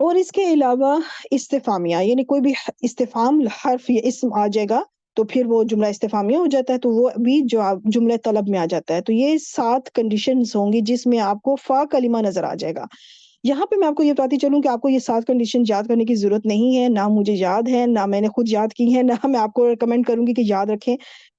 اور اس کے علاوہ استفامیہ، یعنی کوئی بھی استفہام حرف یا اسم آ جائے گا تو پھر وہ جملہ استفہامیہ ہو جاتا ہے، تو وہ بھی جملہ طلب میں آ جاتا ہے۔ تو یہ 7 کنڈیشنز ہوں گی جس میں آپ کو فا کلمہ نظر آ جائے گا۔ یہاں پہ میں آپ کو یہ بتاتی چلوں کہ آپ کو یہ 7 کنڈیشن یاد کرنے کی ضرورت نہیں ہے، نہ مجھے یاد ہے، نہ میں نے خود یاد کی ہے، نہ میں آپ کو ریکمینڈ کروں گی کہ یاد رکھیں۔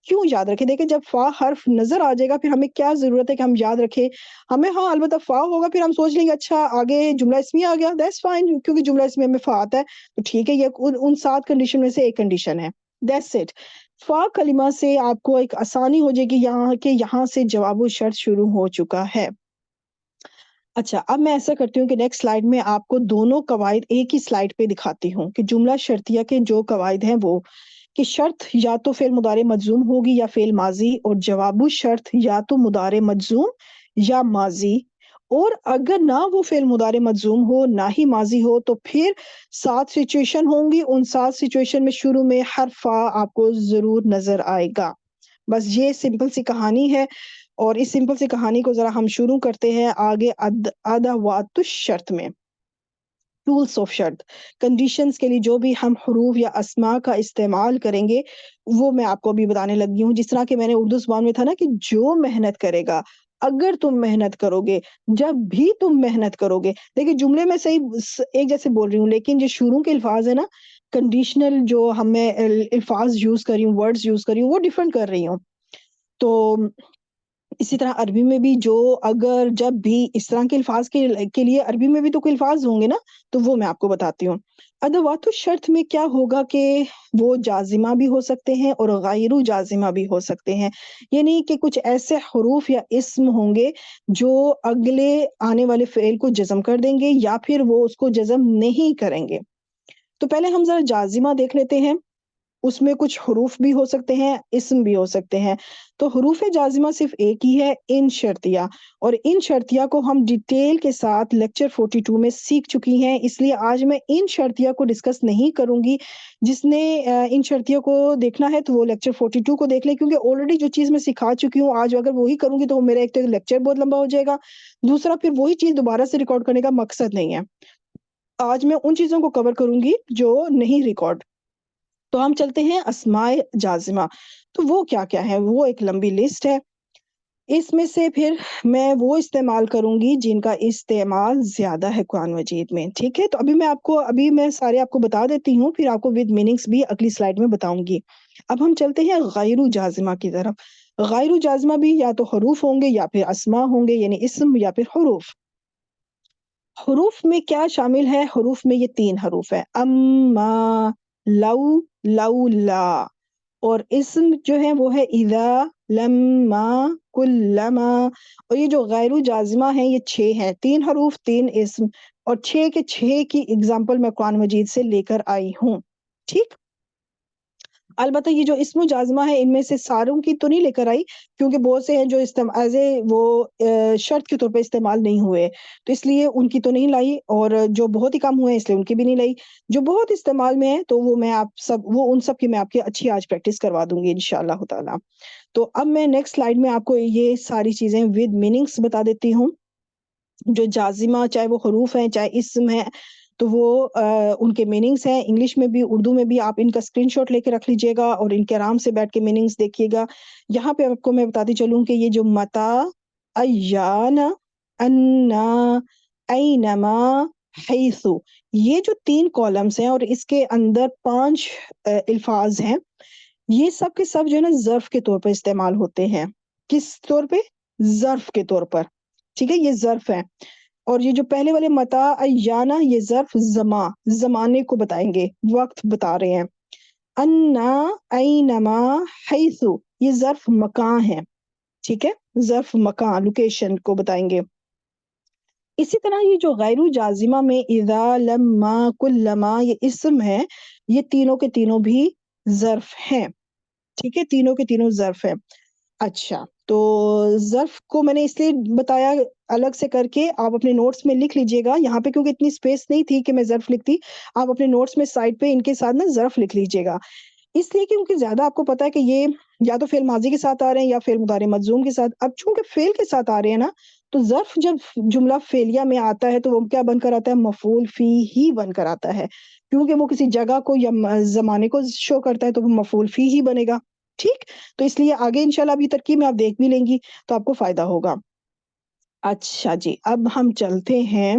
کیوں یاد رکھیں؟ دیکھیں جب فا حرف نظر آ جائے گا پھر ہمیں کیا ضرورت ہے کہ ہم یاد رکھیں؟ ہمیں ہاں البتہ فا ہوگا پھر ہم سوچ لیں گے اچھا آگے جملہ اسمیہ آ گیا، دیٹس فائن، کیونکہ جملہ اسمیہ میں فا آتا ہے تو ٹھیک ہے، یہ ان 7 کنڈیشن میں سے ایک کنڈیشن ہے، دیٹس اٹ۔ فا کلمہ سے آپ کو ایک آسانی ہو جائے گی یہاں سے جواب الشرط شروع ہو چکا ہے۔ اچھا اب میں ایسا کرتی ہوں کہ نیکسٹ سلائیڈ میں آپ کو دونوں قواعد ایک ہی سلائیڈ پہ دکھاتی ہوں کہ جملہ شرطیہ کے جو قواعد ہیں وہ کہ شرط یا تو فعل مضارع مجزوم ہوگی یا فعل ماضی، اور جواب الشرط یا تو مضارع مجزوم یا ماضی، اور اگر نہ وہ فعل مضارع مجزوم ہو نہ ہی ماضی ہو تو پھر 7 سچویشن ہوں گی، ان 7 سچویشن میں شروع میں حرف فا آپ کو ضرور نظر آئے گا۔ بس یہ سمپل سی کہانی ہے، اور اس سمپل سی کہانی کو ذرا ہم شروع کرتے ہیں آگے ادوات الشرط میں۔ ٹولس آف شرط، کنڈیشنز کے لیے جو بھی ہم حروف یا اسماء کا استعمال کریں گے وہ میں آپ کو ابھی بتانے لگی ہوں، جس طرح کہ میں نے اردو زبان میں تھا نا کہ جو محنت کرے گا، اگر تم محنت کرو گے، جب بھی تم محنت کرو گے، دیکھیں جملے میں صحیح ایک جیسے بول رہی ہوں لیکن جو شروع کے الفاظ ہیں نا، کنڈیشنل جو ہمیں الفاظ یوز کر رہی ہوں، ورڈز یوز کر رہی ہوں، وہ ڈیفرنٹ کر رہی ہوں۔ تو اسی طرح عربی میں بھی جو اگر جب بھی اس طرح کے الفاظ کے لیے عربی میں بھی تو کوئی الفاظ ہوں گے نا، تو وہ میں آپ کو بتاتی ہوں۔ ادوات الشرط میں کیا ہوگا کہ وہ جازمہ بھی ہو سکتے ہیں اور غیر جازمہ بھی ہو سکتے ہیں، یعنی کہ کچھ ایسے حروف یا اسم ہوں گے جو اگلے آنے والے فعل کو جزم کر دیں گے یا پھر وہ اس کو جزم نہیں کریں گے۔ تو پہلے ہم ذرا جازمہ دیکھ لیتے ہیں، اس میں کچھ حروف بھی ہو سکتے ہیں، اسم بھی ہو سکتے ہیں۔ تو حروف جازمہ صرف ایک ہی ہے، ان شرطیہ، اور ان شرطیہ کو ہم ڈیٹیل کے ساتھ لیکچر 42 میں سیکھ چکی ہیں، اس لیے آج میں ان شرطیہ کو ڈسکس نہیں کروں گی۔ جس نے ان شرطیہ کو دیکھنا ہے تو وہ لیکچر 42 کو دیکھ لیں، کیونکہ آلریڈی جو چیز میں سکھا چکی ہوں آج اگر وہی کروں گی تو میرا ایک تو لیکچر بہت لمبا ہو جائے گا، دوسرا پھر وہی چیز دوبارہ سے ریکارڈ کرنے کا مقصد نہیں ہے۔ آج میں ان چیزوں کو کور کروں گی جو نہیں ریکارڈ۔ تو ہم چلتے ہیں اسماء جازمہ، تو وہ کیا کیا ہے، وہ ایک لمبی لسٹ ہے، اس میں سے پھر میں وہ استعمال کروں گی جن کا استعمال زیادہ ہے قرآن مجید میں، ٹھیک ہے۔ تو ابھی میں سارے آپ کو بتا دیتی ہوں، پھر آپ کو ود میننگز بھی اگلی سلائیڈ میں بتاؤں گی۔ اب ہم چلتے ہیں غیر جازمہ کی طرف۔ غیر جازمہ بھی یا تو حروف ہوں گے یا پھر اسماء ہوں گے، یعنی اسم یا پھر حروف۔ حروف میں کیا شامل ہے؟ حروف میں یہ 3 حروف ہے، اما، لو، لولا، اور اسم جو ہے وہ ہے اذا، لما، کلما، اور یہ جو غیر جازمہ ہیں یہ 6 ہیں، 3 حروف 3 اسم، اور 6 کے 6 کی اگزامپل میں قرآن مجید سے لے کر آئی ہوں، ٹھیک۔ البتہ یہ جو اسم و جازمہ ہے ان میں سے ساروں کی تو نہیں لے کر آئی، کیونکہ بہت سے ہیں جو ایز اے وہ شرط کے طور پہ استعمال نہیں ہوئے، تو اس لیے ان کی تو نہیں لائی، اور جو بہت ہی کم ہوئے ہیں اس لیے ان کی بھی نہیں لائی۔ جو بہت استعمال میں ہے تو وہ ان سب کی میں آپ کی اچھی آج پریکٹس کروا دوں گی انشاءاللہ تعالی۔ تو اب میں نیکسٹ سلائیڈ میں آپ کو یہ ساری چیزیں ود میننگز بتا دیتی ہوں۔ جو جازمہ چاہے وہ حروف ہیں چاہے اسم ہے تو وہ ان کے میننگز ہیں، انگلش میں بھی اردو میں بھی، آپ ان کا اسکرین شاٹ لے کے رکھ لیجئے گا اور ان کے آرام سے بیٹھ کے میننگز دیکھیے گا۔ یہاں پہ آپ کو میں بتاتی چلوں کہ یہ جو متا، ایان، انا، اینما، حیثو، یہ جو 3 کالمز ہیں اور اس کے اندر 5 الفاظ ہیں، یہ سب کے سب جو ہے نا ظرف کے طور پر استعمال ہوتے ہیں۔ کس طور پہ؟ ظرف کے طور پر، ٹھیک ہے، یہ ظرف ہے۔ اور یہ جو پہلے والے متا، ایانا، یہ ظرف زمانے کو بتائیں گے، وقت بتا رہے ہیں۔ انا، اینما، حیثو، یہ ظرف مکان ہے، ٹھیک ہے، ظرف مکان، لوکیشن کو بتائیں گے۔ اسی طرح یہ جو غیر جازمہ میں اذا، لما، کلما، یہ اسم ہے، یہ تینوں کے تینوں بھی ظرف ہیں، ٹھیک ہے، تینوں کے تینوں ظرف ہیں۔ اچھا تو ظرف کو میں نے اس لیے بتایا الگ سے کر کے، آپ اپنے نوٹس میں لکھ لیجئے گا، یہاں پہ کیونکہ اتنی سپیس نہیں تھی کہ میں ظرف لکھتی، آپ اپنے نوٹس میں سائڈ پہ ان کے ساتھ نا ظرف لکھ لیجئے گا، اس لیے کیونکہ زیادہ آپ کو پتا ہے کہ یہ یا تو فعل ماضی کے ساتھ آ رہے ہیں یا فعل مضارع مجزوم کے ساتھ۔ اب چونکہ فعل کے ساتھ آ رہے ہیں نا تو ظرف جب جملہ فعلیہ میں آتا ہے تو وہ کیا بن کر آتا ہے؟ مفعول فی ہی بن کر آتا ہے، کیونکہ وہ کسی جگہ کو یا زمانے کو شو کرتا ہے تو وہ مفعول فی ہی بنے گا. ٹھیک، تو اس لیے آگے انشاءاللہ اب یہ ترکیب میں آپ دیکھ بھی لیں گی تو آپ کو فائدہ ہوگا. اچھا جی، اب ہم چلتے ہیں،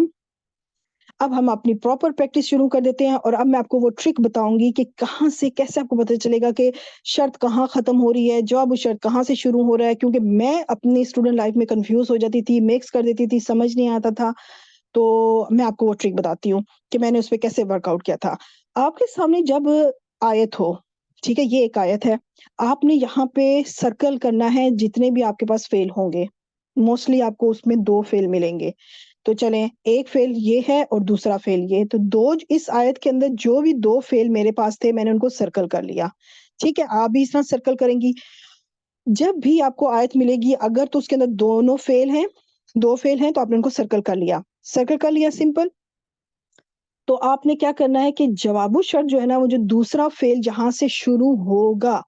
اب ہم اپنی پراپر پریکٹس شروع کر دیتے ہیں، اور اب میں آپ کو وہ ٹرک بتاؤں گی کہ کہاں سے کیسے آپ کو پتہ چلے گا کہ شرط کہاں ختم ہو رہی ہے، جواب شرط کہاں سے شروع ہو رہا ہے. کیونکہ میں اپنی اسٹوڈنٹ لائف میں کنفیوز ہو جاتی تھی، مکس کر دیتی تھی، سمجھ نہیں آتا تھا. تو میں آپ کو وہ ٹرک بتاتی ہوں کہ میں نے اس پہ کیسے ورک آؤٹ کیا تھا. آپ کے سامنے جب آیت ہو، ٹھیک ہے، یہ ایک آیت ہے، آپ نے یہاں پہ سرکل کرنا ہے جتنے بھی آپ کے پاس فیل ہوں گے. موسٹلی آپ کو اس میں 2 فیل ملیں گے. تو چلیں، ایک فیل یہ ہے اور دوسرا فیل یہ. تو اس آیت کے اندر جو بھی 2 فیل میرے پاس تھے میں نے ان کو سرکل کر لیا. ٹھیک ہے، آپ بھی اس طرح سرکل کریں گی. جب بھی آپ کو آیت ملے گی اگر تو اس کے اندر 2 فیل ہیں تو آپ نے ان کو سرکل کر لیا. سمپل. تو آپ نے کیا کرنا ہے کہ جواب الشرط جو ہے نا، وہ جو دوسرا فیل جہاں سے شروع ہوگا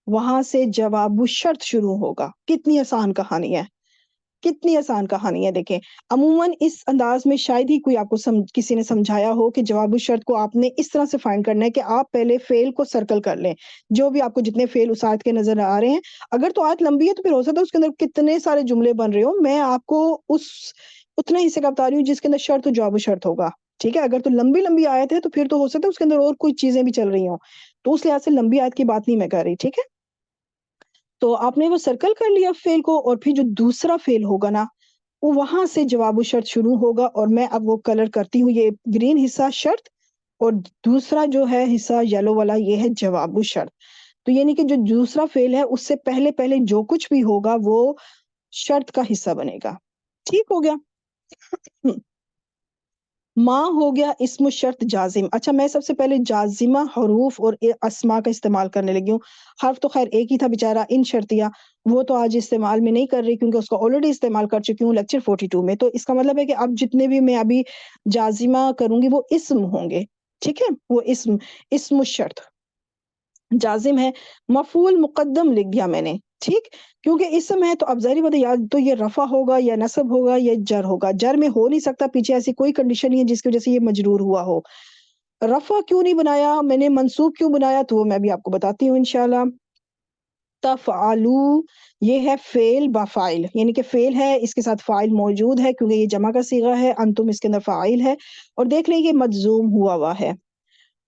وہاں سے جواب الشرط شروع ہوگا. کتنی آسان کہانی ہے، کتنی آسان کہانی ہے. دیکھیں، عموماً اس انداز میں شاید ہی کوئی آپ کو کسی نے سمجھایا ہو کہ جواب الشرط کو آپ نے اس طرح سے فائنڈ کرنا ہے کہ آپ پہلے فیل کو سرکل کر لیں، جو بھی آپ کو جتنے فیل اس آیت کے نظر آ رہے ہیں. اگر تو آیت لمبی ہے تو پھر ہو سکتا ہے اس کے اندر کتنے سارے جملے بن رہے ہو. میں آپ کو اتنے حصے کا بتا رہی ہوں جس کے اندر شرط و جواب الشرط ہوگا. ٹھیک ہے، اگر تو لمبی آیت ہے تو پھر تو ہو سکتا ہے اس کے اندر اور کوئی چیزیں بھی چل رہی ہوں. تو اس لحاظ سے لمبی آیت کی بات نہیں میں کر رہی. ٹھیک ہے، تو آپ نے وہ سرکل کر لیا فیل کو، اور پھر جو دوسرا فیل ہوگا نا وہ وہاں سے جواب الشرط شروع ہوگا. اور میں اب وہ کلر کرتی ہوں، یہ گرین حصہ شرط اور دوسرا جو ہے حصہ یلو والا یہ ہے جواب الشرط. تو یعنی کہ جو دوسرا فیل ہے اس سے پہلے جو کچھ بھی ہوگا وہ شرط کا حصہ بنے گا. ٹھیک ہو گیا. ماں ہو گیا اسم الشرط جازم. اچھا، میں سب سے پہلے جازمہ حروف اور اسماء کا استعمال کرنے لگی ہوں. حرف تو خیر ایک ہی تھا بیچارہ، ان شرطیہ، وہ تو آج استعمال میں نہیں کر رہی کیونکہ اس کو آلریڈی استعمال کر چکی ہوں لیکچر 42 میں. تو اس کا مطلب ہے کہ اب جتنے بھی میں ابھی جازمہ کروں گی وہ اسم ہوں گے. ٹھیک ہے، وہ اسم الشرط جازم ہے. مفعول مقدم لکھ دیا میں نے. ٹھیک، کیونکہ اسم ہے تو اب ظاہری بات ہے یا تو یہ رفع ہوگا یا نصب ہوگا یا جر ہوگا. جر میں ہو نہیں سکتا، پیچھے ایسی کوئی کنڈیشن نہیں ہے جس کی وجہ سے یہ مجرور ہوا ہو. رفع کیوں نہیں بنایا میں نے، منصوب کیوں بنایا، تو وہ میں بھی آپ کو بتاتی ہوں انشاءاللہ. تفعلو یہ ہے فعل با فاعل، یعنی کہ فعل ہے اس کے ساتھ فاعل موجود ہے کیونکہ یہ جمع کا صیغہ ہے. انتم اس کے اندر فاعل ہے اور دیکھ لیں یہ مجزوم ہوا ہے.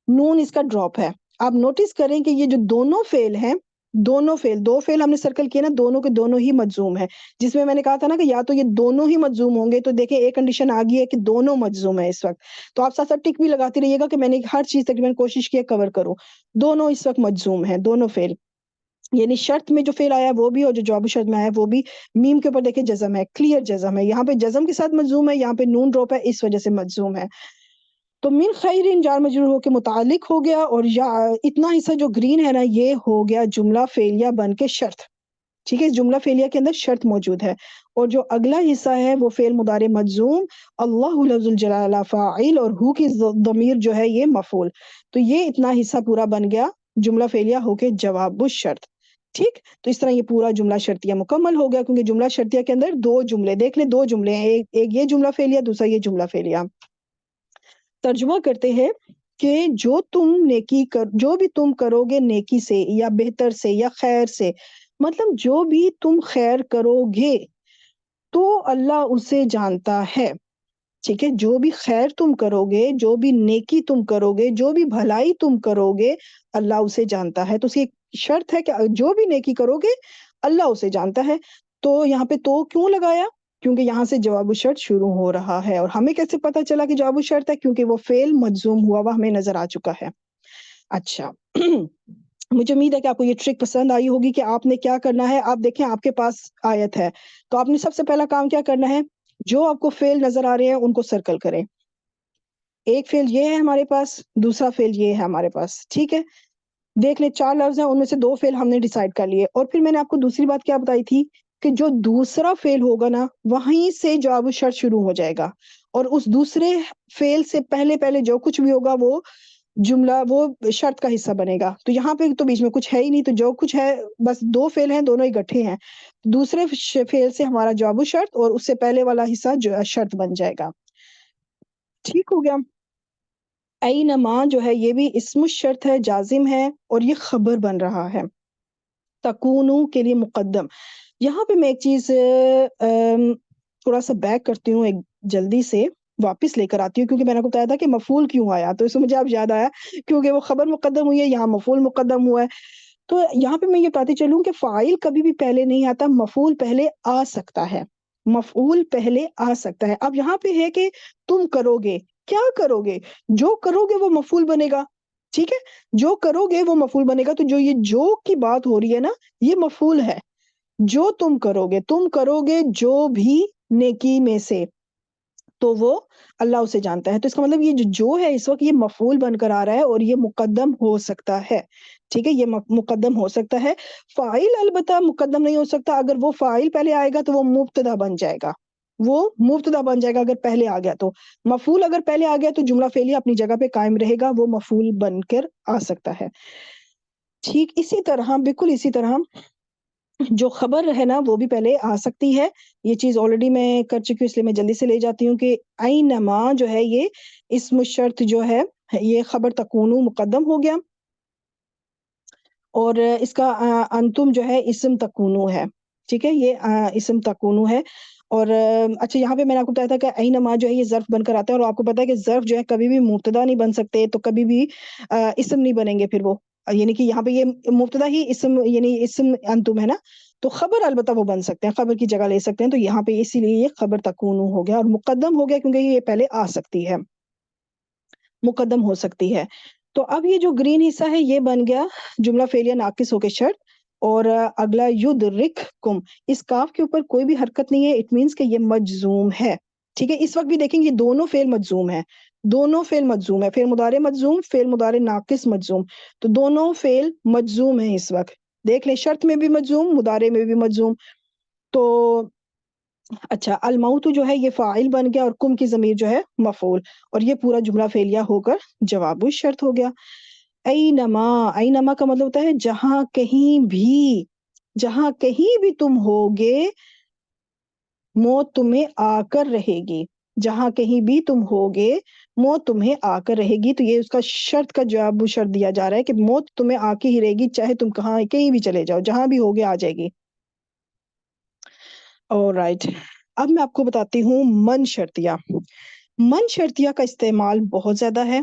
نون اس کا ڈراپ ہے. آپ نوٹس کریں کہ یہ جو دونوں فعل ہیں، دو فعل ہم نے سرکل کیے نا، دونوں کے دونوں ہی مجزوم ہے. جس میں نے کہا تھا نا کہ یا تو یہ دونوں ہی مجزوم ہوں گے، تو دیکھیں ایک کنڈیشن آ گئی ہے کہ دونوں مجزوم ہے اس وقت. تو آپ ساتھ ساتھ ٹک بھی لگاتے رہیے گا کہ میں نے ہر چیز تقریباً کوشش کی کور کروں. دونوں اس وقت مجزوم ہیں، دونوں فعل، یعنی شرط میں جو فعل آیا وہ بھی اور جو جواب شرط میں آیا وہ بھی. میم کے اوپر دیکھیں جزم ہے، کلیئر جزم ہے. یہاں پہ جزم کے ساتھ مجزوم ہے، یہاں پہ نون ڈراپ ہے اس وجہ سے مجزوم ہے. تو من خیر جار مجرور ہو کے متعلق ہو گیا، اور یا اتنا حصہ جو گرین ہے نا یہ ہو گیا جملہ فعلیہ بن کے شرط. ٹھیک ہے، اس جملہ فعلیہ کے اندر شرط موجود ہے. اور جو اگلا حصہ ہے وہ فعل مضارع مجزوم، اللہ لفظ الجلالہ فاعل، اور ہو کی ضمیر جو ہے یہ مفعول. تو یہ اتنا حصہ پورا بن گیا جملہ فعلیہ ہو کے جواب الشرط. ٹھیک، تو اس طرح یہ پورا جملہ شرطیہ مکمل ہو گیا. کیونکہ جملہ شرطیہ کے اندر 2 جملے، دیکھ لیں 2 جملے ہیں، ایک یہ جملہ فعلیہ، دوسرا یہ جملہ فعلیہ. ترجمہ کرتے ہیں کہ جو بھی تم کرو گے نیکی سے یا بہتر سے یا خیر سے، مطلب جو بھی تم خیر کرو گے تو اللہ اسے جانتا ہے. ٹھیک ہے، جو بھی خیر تم کرو گے، جو بھی نیکی تم کرو گے، جو بھی بھلائی تم کرو گے اللہ اسے جانتا ہے. تو اس کی ایک شرط ہے کہ جو بھی نیکی کرو گے اللہ اسے جانتا ہے. تو یہاں پہ تو کیوں لگایا؟ کیونکہ یہاں سے جواب الشرط شروع ہو رہا ہے. اور ہمیں کیسے پتا چلا کہ جواب الشرط ہے؟ کیونکہ وہ فعل مجزوم ہوا ہمیں نظر آ چکا ہے. اچھا، مجھے امید ہے کہ آپ کو یہ ٹرک پسند آئی ہوگی کہ آپ نے کیا کرنا ہے. آپ دیکھیں آپ کے پاس آیت ہے تو آپ نے سب سے پہلا کام کیا کرنا ہے، جو آپ کو فعل نظر آ رہے ہیں ان کو سرکل کریں. ایک فعل یہ ہے ہمارے پاس، دوسرا فعل یہ ہے ہمارے پاس. ٹھیک ہے، دیکھ لیں 4 لفظ ہیں، ان میں سے 2 فعل ہم نے ڈیسائیڈ کر لیے. اور پھر میں نے آپ کو دوسری بات کیا بتائی تھی کہ جو دوسرا فعل ہوگا نا وہیں سے جواب الشرط شروع ہو جائے گا. اور اس دوسرے فعل سے پہلے جو کچھ بھی ہوگا وہ جملہ وہ شرط کا حصہ بنے گا. تو یہاں پہ تو بیچ میں کچھ ہے ہی نہیں، تو جو کچھ ہے بس 2 فعل ہیں، دونوں اکٹھے ہیں. دوسرے فعل سے ہمارا جواب الشرط اور اس سے پہلے والا حصہ جو شرط بن جائے گا. ٹھیک ہو گیا. اینما جو ہے یہ بھی اسم الشرط ہے، جازم ہے اور یہ خبر بن رہا ہے. تکونو کے لیے مقدم. یہاں پہ میں ایک چیز تھوڑا سا بیک کرتی ہوں، ایک جلدی سے واپس لے کر آتی ہوں، کیونکہ میں نے کو بتایا تھا کہ مفعول کیوں آیا، تو اس میں مجھے اب یاد آیا کیونکہ وہ خبر مقدم ہوئی ہے، یہاں مفعول مقدم ہوا ہے. تو یہاں پہ میں یہ بتاتی چلوں کہ فاعل کبھی بھی پہلے نہیں آتا، مفعول پہلے آ سکتا ہے. مفعول پہلے آ سکتا ہے. اب یہاں پہ ہے کہ تم کرو گے، کیا کرو گے؟ جو کرو گے وہ مفعول بنے گا. ٹھیک ہے، جو کرو گے وہ مفعول بنے گا. تو جو یہ جو کی بات ہو رہی ہے نا، یہ مفعول ہے. جو تم کرو گے جو بھی نیکی میں سے، تو وہ اللہ اسے جانتا ہے. تو اس کا مطلب یہ جو ہے اس وقت یہ مفعول بن کر آ رہا ہے اور یہ مقدم ہو سکتا ہے. ٹھیک ہے، یہ مقدم ہو سکتا ہے. فاعل البتہ مقدم نہیں ہو سکتا. اگر وہ فاعل پہلے آئے گا تو وہ مبتدا بن جائے گا. اگر پہلے آ گیا تو. مفعول اگر پہلے آ گیا تو جملہ فعلیہ اپنی جگہ پہ قائم رہے گا، وہ مفعول بن کر آ سکتا ہے. ٹھیک اسی طرح، بالکل اسی طرح جو خبر ہے نا وہ بھی پہلے آ سکتی ہے. یہ چیز آلریڈی میں کر چکی ہوں، اس لیے میں جلدی سے لے جاتی ہوں کہ اینما جو ہے یہ اسم الشرط جو ہے یہ خبر تکونو مقدم ہو گیا، اور اس کا انتم جو ہے اسم تکونو ہے. ٹھیک ہے، یہ اسم تکونو ہے. اور اچھا یہاں پہ میں نے آپ کو بتایا تھا کہ اینما جو ہے یہ ظرف بن کر آتا ہے، اور آپ کو پتا ہے کہ ظرف جو ہے کبھی بھی مبتدا نہیں بن سکتے، تو کبھی بھی اسم نہیں بنیں گے. پھر وہ یعنی کہ یہاں پہ یہ مبتدا ہی اسم، یعنی اسم انتم ہے نا، تو خبر البتہ وہ بن سکتے ہیں، خبر کی جگہ لے سکتے ہیں. تو یہاں پہ اسی لیے یہ خبر تکونو ہو گیا اور مقدم ہو گیا، کیونکہ یہ پہلے آ سکتی ہے، مقدم ہو سکتی ہے. تو اب یہ جو گرین حصہ ہے یہ بن گیا جملہ فعلیہ ناقص ہو کے شرط. اور اگلا یدرککم، اس کاف کے اوپر کوئی بھی حرکت نہیں ہے، اٹ مینس کہ یہ مجزوم ہے. ٹھیک ہے، اس وقت بھی دیکھیں یہ دونوں فعل مجزوم ہے، دونوں فعل مجزوم ہے، فعل مضارع مجزوم، فعل مضارع ناقص مجزوم. تو دونوں فعل مجزوم ہیں اس وقت. دیکھ لیں، شرط میں بھی مجزوم، مضارع میں بھی مجزوم. تو اچھا، الموت جو ہے یہ فاعل بن گیا اور کم کی ضمیر جو ہے مفعول، اور یہ پورا جملہ فعلیہ ہو کر جواب الشرط ہو گیا. اینما کا مطلب ہوتا ہے جہاں کہیں بھی تم ہوگے موت تمہیں آ کر رہے گی. جہاں کہیں بھی تم ہوگے موت تمہیں آ کر رہے گی. تو یہ اس کا شرط کا جواب شرط دیا جا رہا ہے کہ موت تمہیں آ کے ہی رہے گی، چاہے تم کہیں بھی چلے جاؤ، جہاں بھی ہوگے آ جائے گی. رائٹ، اب میں آپ کو بتاتی ہوں من شرطیہ. من شرطیہ کا استعمال بہت زیادہ ہے.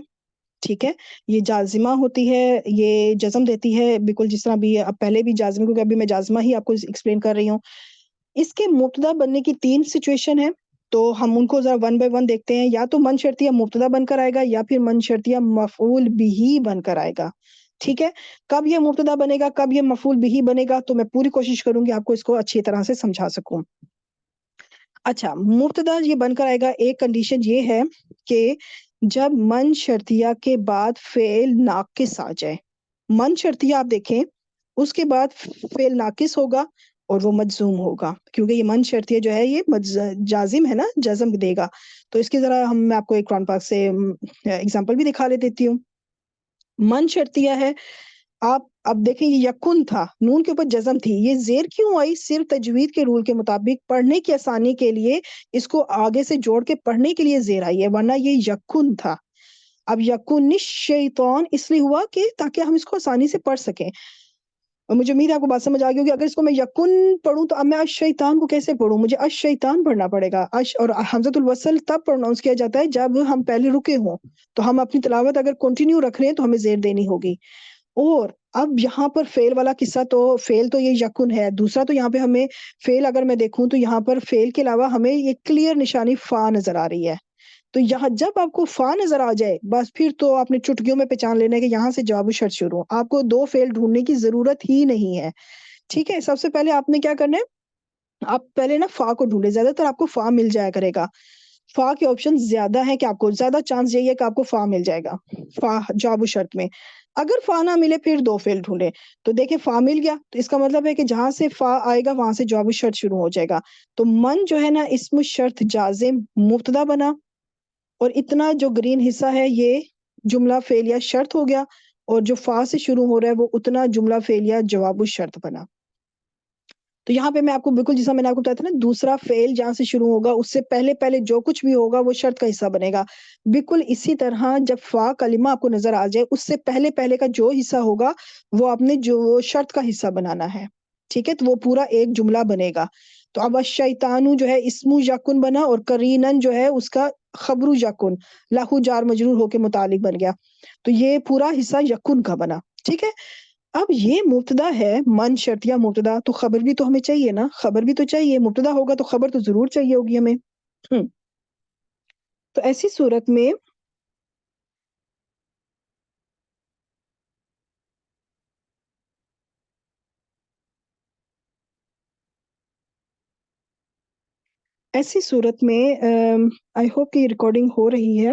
ٹھیک ہے، یہ جازمہ ہوتی ہے، یہ جزم دیتی ہے، بالکل جس طرح بھی اب پہلے بھی جازمہ، کیونکہ ابھی میں جازمہ ہی آپ کو ایکسپلین کر رہی ہوں. اس کے مبتدا بننے کی 3 سچویشن ہے، تو ہم ان کو ذرا ون بائی ون دیکھتے ہیں. یا تو من شرطیہ مبتدا بن کر آئے گا، یا پھر من شرطیہ مفعول بھی بن کر آئے گا. ٹھیک ہے، کب یہ مبتدا بنے گا، کب یہ مفعول بھی بنے گا، تو میں پوری کوشش کروں گی آپ کو اس کو اچھی طرح سے سمجھا سکوں. اچھا، مبتدا یہ بن کر آئے گا. ایک کنڈیشن یہ ہے کہ جب من شرطیہ کے بعد فعل ناقص آ جائے. من شرطیہ آپ دیکھیں، اس کے بعد فعل ناقص ہوگا اور وہ مجزوم ہوگا، کیونکہ یہ من شرطیہ جو ہے یہ جازم ہے نا، جزم دے گا. تو اس کی ذرا میں آپ کو ایک قرآن پاک سے اگزامپل بھی دکھا دیتی ہوں. من شرطیہ ہے، آپ اب دیکھیں یہ یکن تھا، نون کے اوپر جزم تھی، یہ زیر کیوں آئی؟ صرف تجوید کے رول کے مطابق پڑھنے کی آسانی کے لیے اس کو آگے سے جوڑ کے پڑھنے کے لیے زیر آئی ہے، ورنہ یہ یکن تھا. اب یکن الشیطان اس لیے ہوا کہ تاکہ ہم اس کو آسانی سے پڑھ سکیں. اور مجھے امید ہے آپ کو بات سمجھ آ گئی ہوگی. اگر اس کو میں یکن پڑھوں تو اب میں الشیطان کو کیسے پڑھوں؟ مجھے الشیطان پڑھنا پڑے گا. اور حمزۃ الوصل تب پروناؤنس کیا جاتا ہے جب ہم پہلے رکے ہوں، تو ہم اپنی تلاوت اگر کنٹینیو رکھ رہے ہیں تو ہمیں زیر دینی ہوگی. اور اب یہاں پر فعل والا قصہ، تو فعل تو یہ یکن ہے. دوسرا تو یہاں پہ ہمیں فعل اگر میں دیکھوں تو یہاں پر فعل کے علاوہ ہمیں یہ کلیئر نشانی فا نظر آ رہی ہے. تو یہاں جب آپ کو فا نظر آ جائے، بس پھر تو آپ نے چٹکیوں میں پہچان لینا ہے کہ یہاں سے جواب الشرط شروع. آپ کو 2 فعل ڈھونڈنے کی ضرورت ہی نہیں ہے. ٹھیک ہے، سب سے پہلے آپ نے کیا کرنا ہے، آپ پہلے نا فا کو ڈھونڈے. زیادہ تر آپ کو فا مل جایا کرے گا. فا کے آپشن زیادہ ہیں کہ آپ کو زیادہ چانس یہی ہے کہ آپ کو فا مل جائے گا فا جواب الشرط میں. اگر فا نہ ملے پھر 2 فعل ڈھونڈے. تو دیکھیں فا مل گیا، تو اس کا مطلب ہے کہ جہاں سے فا آئے گا وہاں سے جواب الشرط شروع ہو جائے گا. تو من جو ہے نا اسم الشرط جازم مبتدا بنا، اور اتنا جو گرین حصہ ہے یہ جملہ فعل یا شرط ہو گیا، اور جو فا سے شروع ہو رہا ہے وہ اتنا جملہ فعل یا جواب الشرط بنا۔ تو یہاں پہ میں آپ کو بالکل جیسا میں نے آپ کو بتایا تھا نا، دوسرا فعل جہاں سے شروع ہوگا اس سے پہلے پہلے جو کچھ بھی ہوگا وہ شرط کا حصہ بنے گا۔ بالکل اسی طرح جب فا کلمہ آپ کو نظر آ جائے، اس سے پہلے پہلے کا جو حصہ ہوگا وہ آپ نے جو شرط کا حصہ بنانا ہے، ٹھیک ہے؟ تو وہ پورا ایک جملہ بنے گا۔ تو اب الشیطان جو ہے اسم یکن بنا، اور قرینن جو ہے اس کا خبر یکن، لاہو جار مجرور ہو کے متعلق بن گیا۔ تو یہ پورا حصہ یکن کا بنا، ٹھیک ہے؟ اب یہ مبتدا ہے، من شرط یا مبتدا، تو خبر بھی تو ہمیں چاہیے نا، خبر بھی تو چاہیے، مبتدا ہوگا تو خبر تو ضرور چاہیے ہوگی ہمیں۔ تو ایسی صورت میں آئی ہوپ کہ یہ ریکارڈنگ ہو رہی ہے۔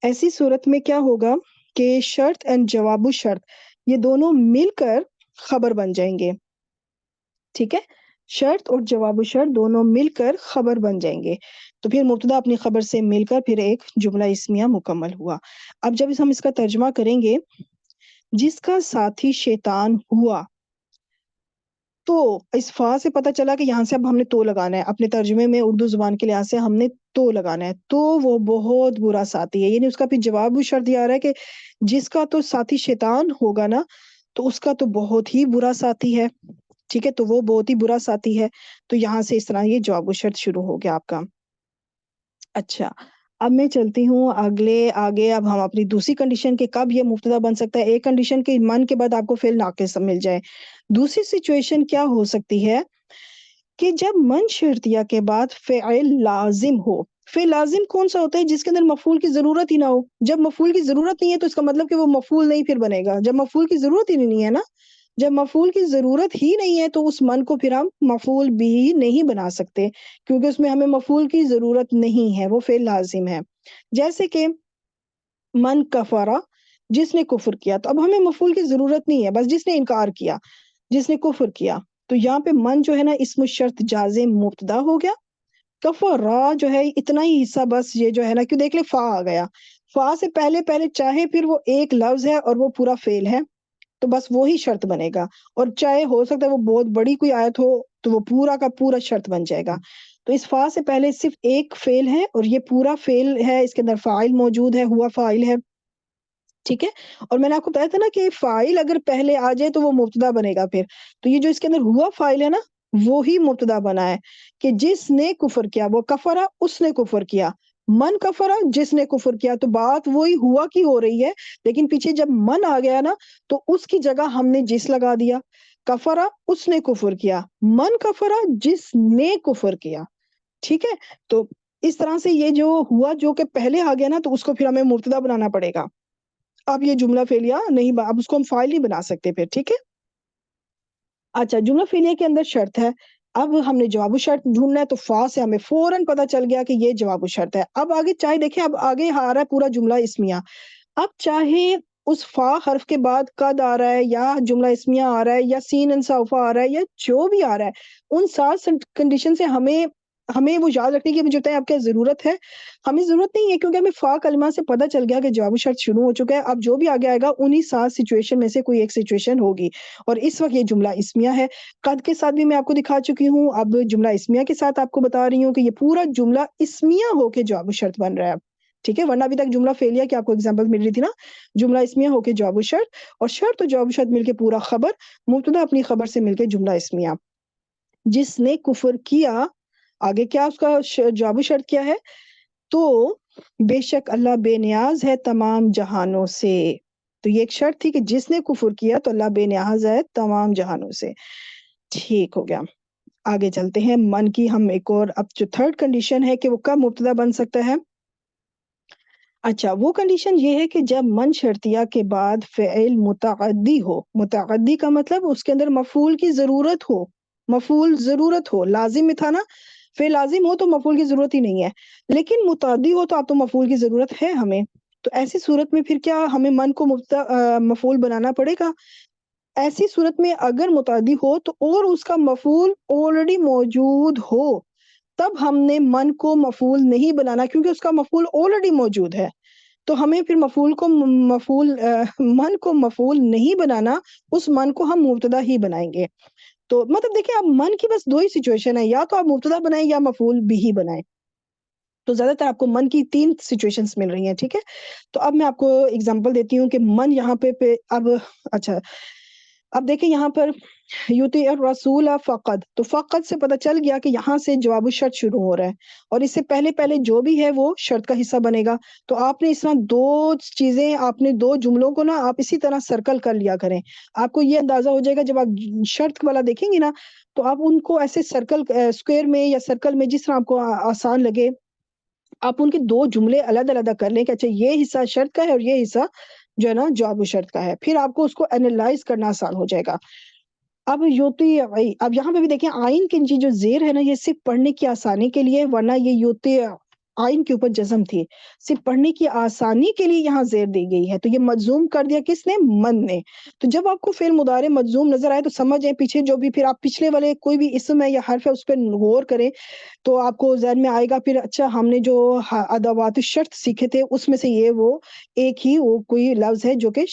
ایسی صورت میں کیا ہوگا کہ شرط اینڈ جواب الشرط یہ دونوں مل کر خبر بن جائیں گے، ٹھیک ہے؟ شرط اور جواب الشرط دونوں مل کر خبر بن جائیں گے، تو پھر مبتدا اپنی خبر سے مل کر پھر ایک جملہ اسمیہ مکمل ہوا۔ اب جب ہم اس کا ترجمہ کریں گے، جس کا ساتھی شیطان ہوا، تو اس فا سے پتہ چلا کہ یہاں سے اب ہم نے تو لگانا ہے، اپنے ترجمے میں اردو زبان کے لحاظ سے ہم نے تو لگانا ہے، تو وہ بہت برا ساتھی ہے، یعنی اس کا پھر جواب بھی شرط یہ آ رہا ہے کہ جس کا تو ساتھی شیطان ہوگا نا، تو اس کا تو بہت ہی برا ساتھی ہے، ٹھیک ہے؟ تو وہ بہت ہی برا ساتھی ہے، تو یہاں سے اس طرح یہ جواب الشرط شروع ہو گیا آپ کا۔ اچھا، اب میں چلتی ہوں آگے، اب ہم اپنی دوسری کنڈیشن کے کب یہ مبتدا بن سکتا ہے۔ ایک کنڈیشن کے من کے بعد آپ کو فعل ناقص مل جائے، دوسری سچویشن کیا ہو سکتی ہے کہ جب من شرطیہ کے بعد فعل لازم ہو۔ فعل لازم کون سا ہوتا ہے؟ جس کے اندر مفعول کی ضرورت ہی نہ ہو۔ جب مفعول کی ضرورت نہیں ہے تو اس کا مطلب کہ وہ مفعول نہیں پھر بنے گا، جب مفعول کی ضرورت ہی نہیں ہے نا، جب مفعول کی ضرورت ہی نہیں ہے تو اس من کو پھر ہم مفعول بھی نہیں بنا سکتے، کیونکہ اس میں ہمیں مفعول کی ضرورت نہیں ہے، وہ فعل لازم ہے۔ جیسے کہ من کفرا، جس نے کفر کیا، تو اب ہمیں مفعول کی ضرورت نہیں ہے، بس جس نے انکار کیا، جس نے کفر کیا، تو یہاں پہ من جو ہے نا اسم الشرط جازم مبتدا ہو گیا، کفرا جو ہے اتنا ہی حصہ، بس یہ جو ہے نا، کیوں دیکھ لے فا آ گیا، فا سے پہلے پہلے چاہے پھر وہ ایک لفظ ہے اور وہ پورا فعل ہے تو بس وہی شرط بنے گا، اور چاہے ہو سکتا ہے وہ بہت بڑی کوئی آیت ہو تو وہ پورا کا پورا شرط بن جائے گا۔ تو اس فا سے پہلے صرف ایک فعل ہے اور یہ پورا فعل ہے، اس کے اندر فاعل موجود ہے، ہوا فاعل ہے، ٹھیک ہے؟ اور میں نے آپ کو بتایا تھا نا کہ فاعل اگر پہلے آ جائے تو وہ مبتدا بنے گا پھر، تو یہ جو اس کے اندر ہوا فاعل ہے نا وہی مبتدا بنا ہے، کہ جس نے کفر کیا، وہ کفرا اس نے کفر کیا، من کفرا جس نے کفر کیا، تو بات وہی ہوا کی ہو رہی ہے، لیکن پیچھے جب من آ گیا نا تو اس کی جگہ ہم نے جس لگا دیا، کفرا اس نے کفر کیا، من کفرا جس نے کفر کیا، ٹھیک ہے؟ تو اس طرح سے یہ جو ہوا جو کہ پہلے آ گیا نا تو اس کو پھر ہمیں مبتدا بنانا پڑے گا، اب یہ جملہ فعلیہ نہیں، اب اس کو ہم فاعل نہیں بنا سکتے پھر، ٹھیک ہے؟ اچھا، جملہ فعلیہ کے اندر شرط ہے، اب ہم نے جواب الشرط ڈھونڈنا ہے، تو فا سے ہمیں فوراً پتہ چل گیا کہ یہ جواب الشرط ہے۔ اب آگے چاہے دیکھیں، اب آگے آ رہا ہے پورا جملہ اسمیہ، اب چاہے اس فا حرف کے بعد قد آ رہا ہے یا جملہ اسمیہ آ رہا ہے یا سین ان سوفا آ رہا ہے یا جو بھی آ رہا ہے، ان سات کنڈیشن سے ہمیں وہ یاد رکھنے کی مجھے بتائیں آپ کیا ضرورت ہے؟ ہمیں ضرورت نہیں ہے، کیونکہ ہمیں فا کلمہ سے پتہ چل گیا کہ جواب شرط شروع ہو چکا ہے، اب جو بھی آگے آئے گا انہی 7 سچویشن میں سے کوئی ایک سچویشن ہوگی، اور اس وقت یہ جملہ اسمیہ ہے۔ قد کے ساتھ بھی میں آپ کو دکھا چکی ہوں، اب جملہ اسمیہ کے ساتھ آپ کو بتا رہی ہوں کہ یہ پورا جملہ اسمیہ ہو کے جواب شرط بن رہا ہے، ٹھیک ہے؟ ورنہ ابھی تک جملہ فعلیہ کی آپ کو اگزامپل مل رہی تھی نا، جملہ اسمیہ ہو کے جواب شرط، اور شرط اور جواب شرط مل کے پورا خبر، مبتدا اپنی خبر سے مل کے جملہ اسمیہ۔ جس نے کفر کیا، آگے کیا اس کا جواب شرط کیا ہے؟ تو بے شک اللہ بے نیاز ہے تمام جہانوں سے، تو یہ ایک شرط تھی کہ جس نے کفر کیا تو اللہ بے نیاز ہے تمام جہانوں سے، ٹھیک ہو گیا۔ آگے چلتے ہیں، من کی ہم ایک اور، اب جو تھرڈ کنڈیشن ہے کہ وہ کب مبتدا بن سکتا ہے؟ اچھا، وہ کنڈیشن یہ ہے کہ جب من شرطیہ کے بعد فعل متعدی ہو، متعدی کا مطلب اس کے اندر مفعول کی ضرورت ہو، مفعول ضرورت ہو، لازم میں تھا نا، فعل لازم ہو تو مفعول کی ضرورت ہی نہیں ہے، لیکن متعدی ہو تو اب تو مفعول کی ضرورت ہے ہمیں، تو ایسی صورت میں پھر کیا ہمیں من کو مفعول بنانا پڑے گا؟ ایسی صورت میں اگر متعدی ہو تو اور اس کا مفعول آلریڈی موجود ہو، تب ہم نے من کو مفعول نہیں بنانا، کیونکہ اس کا مفعول آلریڈی موجود ہے، تو ہمیں پھر مفعول کو من کو مفعول نہیں بنانا، اس من کو ہم مبتدا ہی بنائیں گے۔ تو مطلب دیکھیں، اب من کی بس 2 ہی سچویشن ہے، یا تو آپ مبتدا بنائیں یا مفعول بھی بنائیں۔ تو زیادہ تر آپ کو من کی 3 سچویشنز مل رہی ہیں، ٹھیک ہے؟ تو اب میں آپ کو ایگزامپل دیتی ہوں کہ من یہاں پہ اب اچھا، اب دیکھیں یہاں پر یوتی الرسول فقد، تو فقد سے پتہ چل گیا کہ یہاں سے جواب الشرط شروع ہو رہا ہے، اور اس سے پہلے جو بھی ہے وہ شرط کا حصہ بنے گا۔ تو آپ نے اس طرح 2 چیزیں، آپ نے 2 جملوں کو نا آپ اسی طرح سرکل کر لیا کریں۔ آپ کو یہ اندازہ ہو جائے گا جب آپ شرط والا دیکھیں گے نا، تو آپ ان کو ایسے سرکل اسکوئر میں یا سرکل میں جس طرح آپ کو آسان لگے، آپ ان کے 2 جملے علیحدہ کر لیں کہ اچھا یہ حصہ شرط کا ہے اور یہ حصہ جو ہے نا جواب الشرط کا ہے، پھر آپ کو اس کو اینالائز کرنا آسان ہو جائے گا۔ اب یوتی، اب یہاں پہ بھی دیکھیں آئین کی جو زیر ہے نا، یہ صرف پڑھنے کی آسانی کے لیے، ورنہ یہ یوتی آئین کے اوپر جزم تھی، صرف پڑھنے کی آسانی کے لیے یہاں زیر دی گئی ہے۔ تو یہ مجزوم کر دیا کس نے؟ من نے۔ تو جب آپ کو فعل مضارع مجزوم نظر آئے تو سمجھ جائیں پیچھے جو بھی پھر آپ پچھلے والے کوئی بھی اسم ہے یا حرف ہے اس پہ غور کریں، تو آپ کو ذہن میں آئے گا پھر اچھا ہم نے جو ادوات الشرط سیکھے تھے اس میں سے یہ وہ ایک ہی وہ کوئی لفظ ہے جو کہ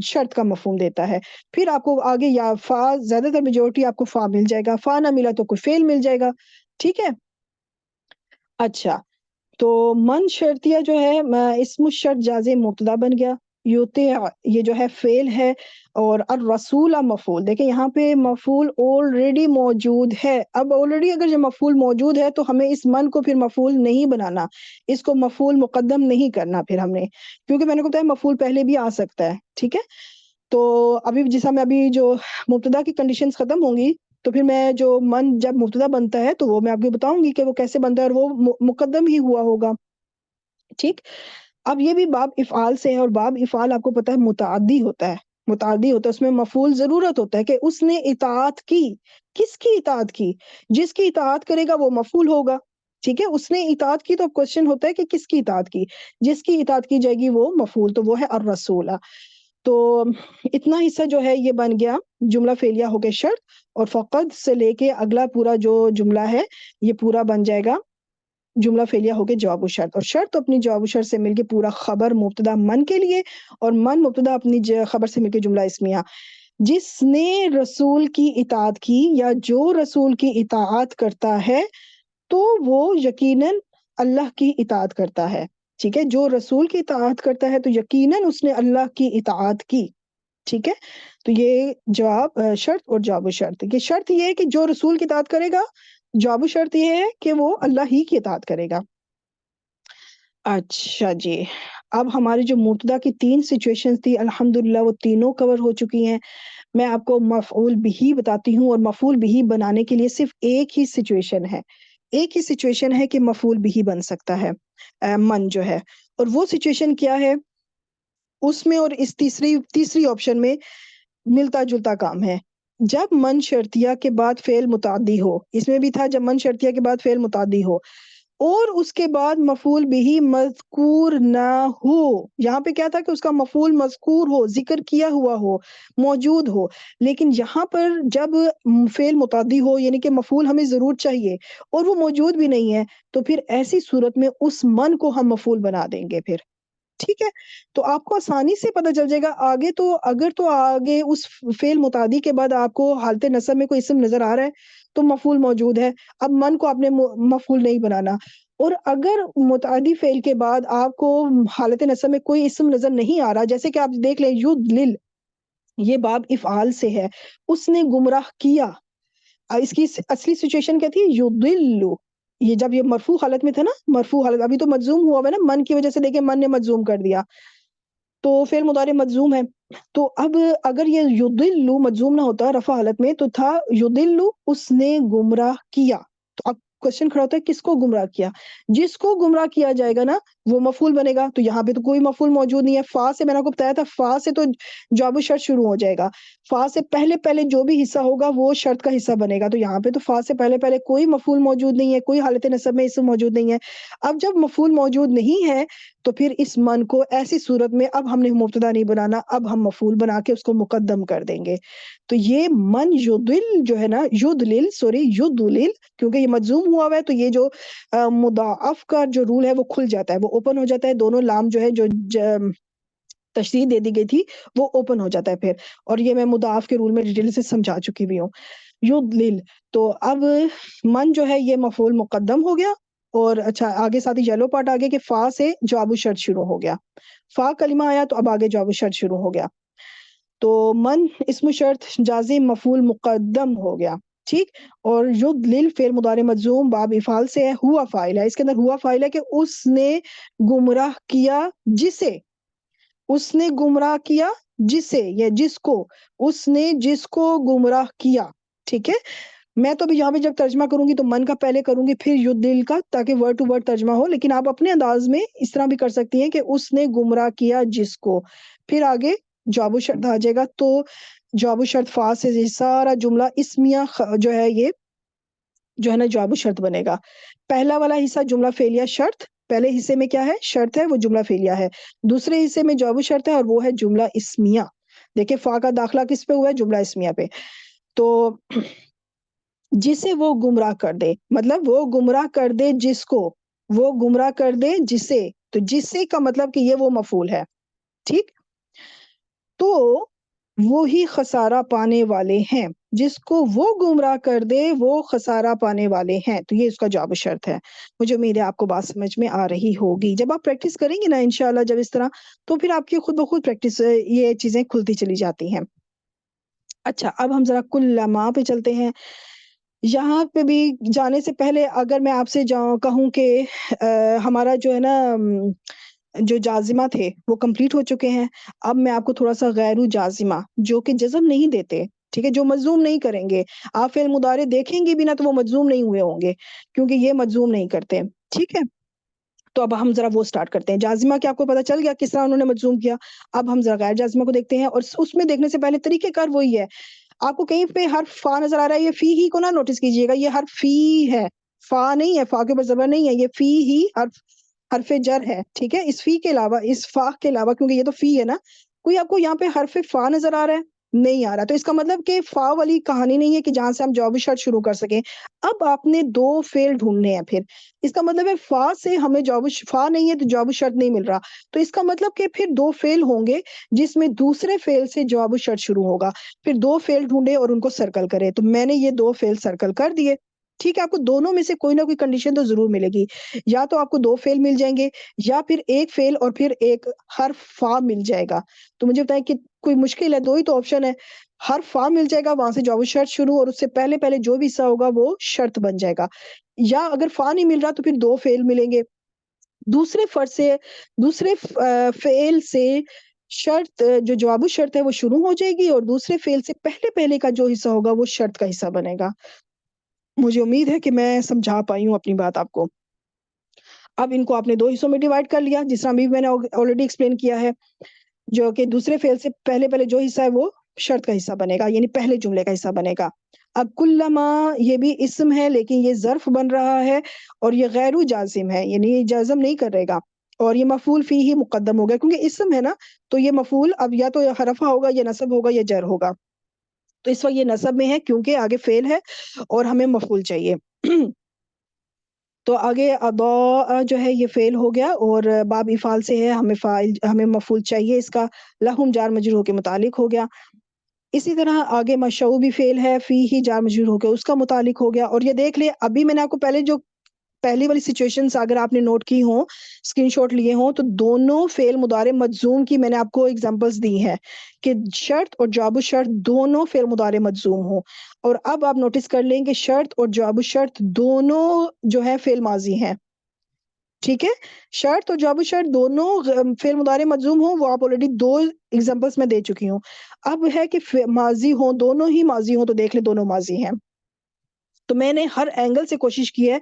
شرط کا مفہوم دیتا ہے۔ پھر آپ کو آگے یا فا، زیادہ تر میجورٹی آپ کو فا مل جائے گا، فا نہ ملا تو کوئی فعل مل جائے گا، ٹھیک ہے؟ اچھا، تو من شرطیہ جو ہے اسم الشرط جازم مبتدا بن گیا، یوتیع یہ جو ہے فعل ہے، اور الرسول مفعول۔ دیکھیں یہاں پہ مفعول آلریڈی موجود ہے، اب آلریڈی اگر جو مفعول موجود ہے تو ہمیں اس من کو پھر مفعول نہیں بنانا، اس کو مفعول مقدم نہیں کرنا پھر ہم نے، کیونکہ میں نے کو بتایا مفعول پہلے بھی آ سکتا ہے، ٹھیک ہے؟ تو ابھی جیسا میں ابھی جو مبتدا کی کنڈیشنز ختم ہوں گی تو پھر میں جو من جب مبتدا بنتا ہے تو وہ میں آپ کو بتاؤں گی کہ وہ کیسے بنتا ہے، اور وہ مقدم ہی ہوا ہوگا، ٹھیک؟ اب یہ بھی باب افعال سے ہے، اور باب افعال آپ کو پتہ ہے متعدی ہوتا ہے، متعدی ہوتا ہے، اس میں مفعول ضرورت ہوتا ہے کہ اس نے اطاعت کی، کس کی اطاعت کی؟ جس کی اطاعت کرے گا وہ مفعول ہوگا، ٹھیک ہے؟ اس نے اطاعت کی تو کوشچن ہوتا ہے کہ کس کی اطاعت کی، جس کی اطاعت کی جائے گی وہ مفعول، تو وہ ہے الرسول۔ تو اتنا حصہ جو ہے یہ بن گیا جملہ فعلیہ ہو کے شرط، اور فقط سے لے کے اگلا پورا جو جملہ ہے یہ پورا بن جائے گا جملہ فعلیہ ہو کے جواب الشرط، اور شرط تو اپنی جواب الشرط سے مل کے پورا خبر مبتدا من کے لیے، اور من مبتدا اپنی خبر سے مل کے جملہ اسمیہ۔ جس نے رسول کی اطاعت کی یا جو رسول کی اطاعت کرتا ہے تو وہ یقیناً اللہ کی اطاعت کرتا ہے، ٹھیک ہے؟ جو رسول کی اطاعت کرتا ہے تو یقیناً اس نے اللہ کی اطاعت کی، ٹھیک ہے؟ تو یہ جواب شرط اور جواب شرط، یہ شرط یہ ہے کہ جو رسول کی اطاعت کرے گا، جواب شرط یہ ہے کہ وہ اللہ ہی کی اطاعت کرے گا۔ اچھا جی، اب ہماری جو مبتدا کی 3 سچویشن تھی الحمدللہ وہ تینوں کور ہو چکی ہیں۔ میں آپ کو مفعول بھی بتاتی ہوں، اور مفعول بھی بنانے کے لیے صرف ایک ہی سچویشن ہے، ایک ہی سچویشن ہے کہ مفعول بھی بن سکتا ہے من جو ہے، اور وہ سچویشن کیا ہے اس میں اور اس تیسری آپشن میں ملتا جلتا کام ہے۔ جب من شرطیہ کے بعد فعل متعدی ہو، اس میں بھی تھا جب من شرطیہ کے بعد فعل متعدی ہو اور اس کے بعد مفعول بھی مذکور نہ ہو، یہاں پہ کیا تھا کہ اس کا مفعول مذکور ہو، ذکر کیا ہوا ہو، موجود ہو، لیکن یہاں پر جب فعل متعدی ہو یعنی کہ مفعول ہمیں ضرور چاہیے اور وہ موجود بھی نہیں ہے، تو پھر ایسی صورت میں اس من کو ہم مفعول بنا دیں گے پھر، ٹھیک ہے؟ تو آپ کو آسانی سے پتہ چل جائے گا آگے، تو اگر تو آگے اس فعل متعدی کے بعد آپ کو حالت نصب میں کوئی اسم نظر آ رہا ہے تو مفعول موجود ہے، اب من کو آپ نے مفعول نہیں بنانا، اور اگر متعدی فعل کے بعد آپ کو حالت نصب میں کوئی اسم نظر نہیں آ رہا، جیسے کہ آپ دیکھ لیں یضلل، یہ باب افعال سے ہے، اس نے گمراہ کیا، اس کی اصلی سچویشن کیا تھی؟ یضل، یہ جب یہ مرفوع حالت میں تھا نا، مرفوع حالت، ابھی تو مجزوم ہوا ہے نا، من کی وجہ سے دیکھیں من نے مجزوم کر دیا، تو فعل مضارع مجزوم ہے، تو اب اگر یہ یضل مجزوم نہ ہوتا رفع حالت میں تو تھا یضل، اس نے گمراہ کیا، تو اب کوشچن کھڑا ہوتا ہے کس کو گمراہ کیا؟ جس کو گمراہ کیا جائے گا نا وہ مفعول بنے گا، تو یہاں پہ تو کوئی مفعول موجود نہیں ہے، فا سے میں نے آپ کو بتایا تھا فا سے تو جواب شرط شروع ہو جائے گا، فا سے پہلے جو بھی حصہ ہوگا وہ شرط کا حصہ بنے گا، تو یہاں پہ تو فا سے پہلے کوئی مفعول موجود نہیں ہے، کوئی حالت نصب میں اسم موجود نہیں ہے۔ اب جب مفعول موجود نہیں ہے تو پھر اس من کو ایسی صورت میں اب ہم نے مبتدا نہیں بنانا، اب ہم مفعول بنا کے اس کو مقدم کر دیں گے، تو یہ من یضل جو ہے نا، یضلل کیونکہ یہ مجزوم ہوا ہے تو یہ جو مضاعف کا جو رول ہے وہ کھل جاتا ہے، وہ اوپن ہو جاتا ہے، دونوں لام جو ہے جو تشریح دے دی گئی تھی وہ اوپن ہو جاتا ہے پھر، اور یہ میں مضاعف کے رول میں ڈیٹیل سے سمجھا چکی بھی ہوں۔ یضلل، تو اب من جو ہے یہ مفعول مقدم ہو گیا، اور اچھا آگے ساتھ ہی یلو پارٹ آگے کہ فا سے جواب الشرط شروع ہو گیا، فا کلمہ آیا تو اب آگے جواب الشرط شروع ہو گیا، تو من اسم شرط جازم مفعول مقدم ہو گیا، ٹھیک۔ اور یضلل فعل مضارع مجزوم باب افعال سے ہے، ہوا فاعل ہے، اس کے اندر ہوا فاعل ہے کہ اس نے گمراہ کیا جسے، اس نے گمراہ کیا جسے یا جس کو، اس نے جس کو گمراہ کیا، ٹھیک ہے۔ میں تو ابھی یہاں پہ جب ترجمہ کروں گی تو من کا پہلے کروں گی پھر یضلل کا، تاکہ ورڈ ٹو ورڈ ترجمہ ہو، لیکن آپ اپنے انداز میں اس طرح بھی کر سکتی ہیں کہ اس نے گمراہ کیا جس کو، پھر آگے جواب الشرط آ جائے گا، تو جواب الشرط فا سے یہ سارا جملہ اسمیہ جو ہے یہ جو ہے نا جواب الشرط بنے گا۔ پہلا والا حصہ جملہ فعلیہ شرط، پہلے حصے میں کیا ہے شرط ہے، وہ جملہ فعلیہ ہے، دوسرے حصے میں جواب الشرط ہے اور وہ ہے جملہ اسمیہ۔ دیکھیں فا کا داخلہ کس پہ ہوا ہے، جملہ اسمیہ پہ۔ تو جسے وہ گمراہ کر دے، مطلب وہ گمراہ کر دے جس کو، وہ گمراہ کر دے جسے، تو جسے کا مطلب کہ یہ وہ مفعول ہے، ٹھیک۔ تو وہی خسارہ پانے والے ہیں، جس کو وہ گمراہ کر دے وہ خسارہ پانے والے ہیں، تو یہ اس کا جواب شرط ہے۔ مجھے امید ہے آپ کو بات سمجھ میں آ رہی ہوگی، جب آپ پریکٹس کریں گے نا انشاءاللہ جب اس طرح، تو پھر آپ کی خود بخود پریکٹس یہ چیزیں کھلتی چلی جاتی ہیں۔ اچھا اب ہم ذرا کلما پہ چلتے ہیں۔ یہاں پہ بھی جانے سے پہلے اگر میں آپ سے کہوں کہ ہمارا جو ہے نا جو جازمہ تھے وہ کمپلیٹ ہو چکے ہیں، اب میں آپ کو تھوڑا سا غیر جازمہ جو کہ جزم نہیں دیتے، ٹھیک ہے، جو مجزوم نہیں کریں گے، آپ فعل مضارع دیکھیں گے بھی نا تو وہ مجزوم نہیں ہوئے ہوں گے، کیونکہ یہ مجزوم نہیں کرتے، ٹھیک ہے۔ تو اب ہم ذرا وہ سٹارٹ کرتے ہیں، جازمہ کے آپ کو پتہ چل گیا کس طرح انہوں نے مجزوم کیا، اب ہم ذرا غیر جازمہ کو دیکھتے ہیں، اور اس میں دیکھنے سے پہلے طریقہ کار وہی ہے۔ آپ کو کہیں پہ حرف فا نظر آ رہا ہے، یہ فی ہی کو نہ نوٹس کیجئے گا، یہ حرف فی ہے، فا نہیں ہے، فا کے اوپر زبر نہیں ہے، یہ فی ہی حرف جر ہے، ٹھیک ہے۔ اس فی کے علاوہ، اس فا کے علاوہ، کیونکہ یہ تو فی ہے نا، کوئی آپ کو یہاں پہ حرف فا نظر آ رہا ہے؟ نہیں آ رہا، تو اس کا مطلب کہ فا والی کہانی نہیں ہے کہ جہاں سے ہم جواب شرط شروع کر سکیں۔ اب آپ نے دو فعل ڈھونڈنے ہیں، پھر اس کا مطلب ہے فا سے ہمیں فا نہیں ہے تو جواب شرط نہیں مل رہا، تو اس کا مطلب کہ پھر دو فعل ہوں گے جس میں دوسرے فعل سے جواب شرط شروع ہوگا، پھر دو فعل ڈھونڈے اور ان کو سرکل کرے، تو میں نے یہ دو فعل سرکل کر دیے، ٹھیک ہے۔ آپ کو دونوں میں سے کوئی نہ کوئی کنڈیشن تو ضرور ملے گی، یا تو آپ کو دو فعل مل جائیں گے یا پھر ایک فعل اور پھر ایک حرف فا مل جائے گا، تو مجھے بتائیں کہ کوئی مشکل ہے، دو ہی تو آپشن ہے، حرف فا مل جائے گا، وہاں سے جواب شرط شروع، اور اس سے پہلے پہلے جو بھی حصہ ہوگا وہ شرط بن جائے گا، یا اگر فا نہیں مل رہا تو پھر دو فعل ملیں گے، دوسرے فعل سے شرط جو جواب الشرط ہے وہ شروع ہو جائے گی، اور دوسرے فعل سے پہلے پہلے کا جو حصہ ہوگا وہ شرط کا حصہ بنے گا۔ مجھے امید ہے کہ میں سمجھا پائی ہوں اپنی بات آپ کو۔ اب ان کو آپ نے دو حصوں میں ڈیوائیڈ کر لیا، جس طرح بھی میں نے آلریڈی ایکسپلین کیا ہے، جو کہ دوسرے فعل سے پہلے پہلے جو حصہ ہے وہ شرط کا حصہ بنے گا، یعنی پہلے جملے کا حصہ بنے گا۔ اب کلما یہ بھی اسم ہے لیکن یہ ظرف بن رہا ہے، اور یہ غیر جازم ہے، یعنی یہ جازم نہیں کرے گا، اور یہ مفعول فی ہی مقدم ہوگا، کیونکہ اسم ہے نا، تو یہ مفعول اب یا تو حرفہ ہوگا یا نصب ہوگا یا جر ہوگا، تو اس وقت یہ نصب میں ہے کیونکہ آگے فعل ہے اور ہمیں مفعول چاہیے۔ تو آگے اضاء جو ہے یہ فعل ہو گیا، اور باب افعال سے ہے، ہمیں مفعول چاہیے اس کا، لہم جار مجرور کے متعلق ہو گیا۔ اسی طرح آگے مشعو بھی فعل ہے، فی ہی جار مجرور ہو کے اس کا متعلق ہو گیا، اور یہ دیکھ لیں ابھی میں نے آپ کو پہلے جو پہلی والی سچویشنز اگر آپ نے نوٹ کی ہوں، اسکرین شاٹ لیے ہوں، تو دونوں فعل مضارع مجزوم کی میں نے آپ کو اگزامپلز دی ہیں کہ شرط اور جواب الشرط دونوں فعل مضارع مجزوم ہوں، اور اب آپ نوٹس کر لیں کہ شرط اور جواب الشرط دونوں جو ہے فعل ماضی ہیں، ٹھیک ہے۔ شرط اور جواب الشرط دونوں فعل مضارع مجزوم ہوں، وہ آپ آلریڈی دو ایگزامپلس میں دے چکی ہوں، اب ہے کہ ماضی ہوں، دونوں ہی ماضی ہوں، تو دیکھ لیں دونوں ماضی ہیں، تو میں نے ہر اینگل سے کوشش کی ہے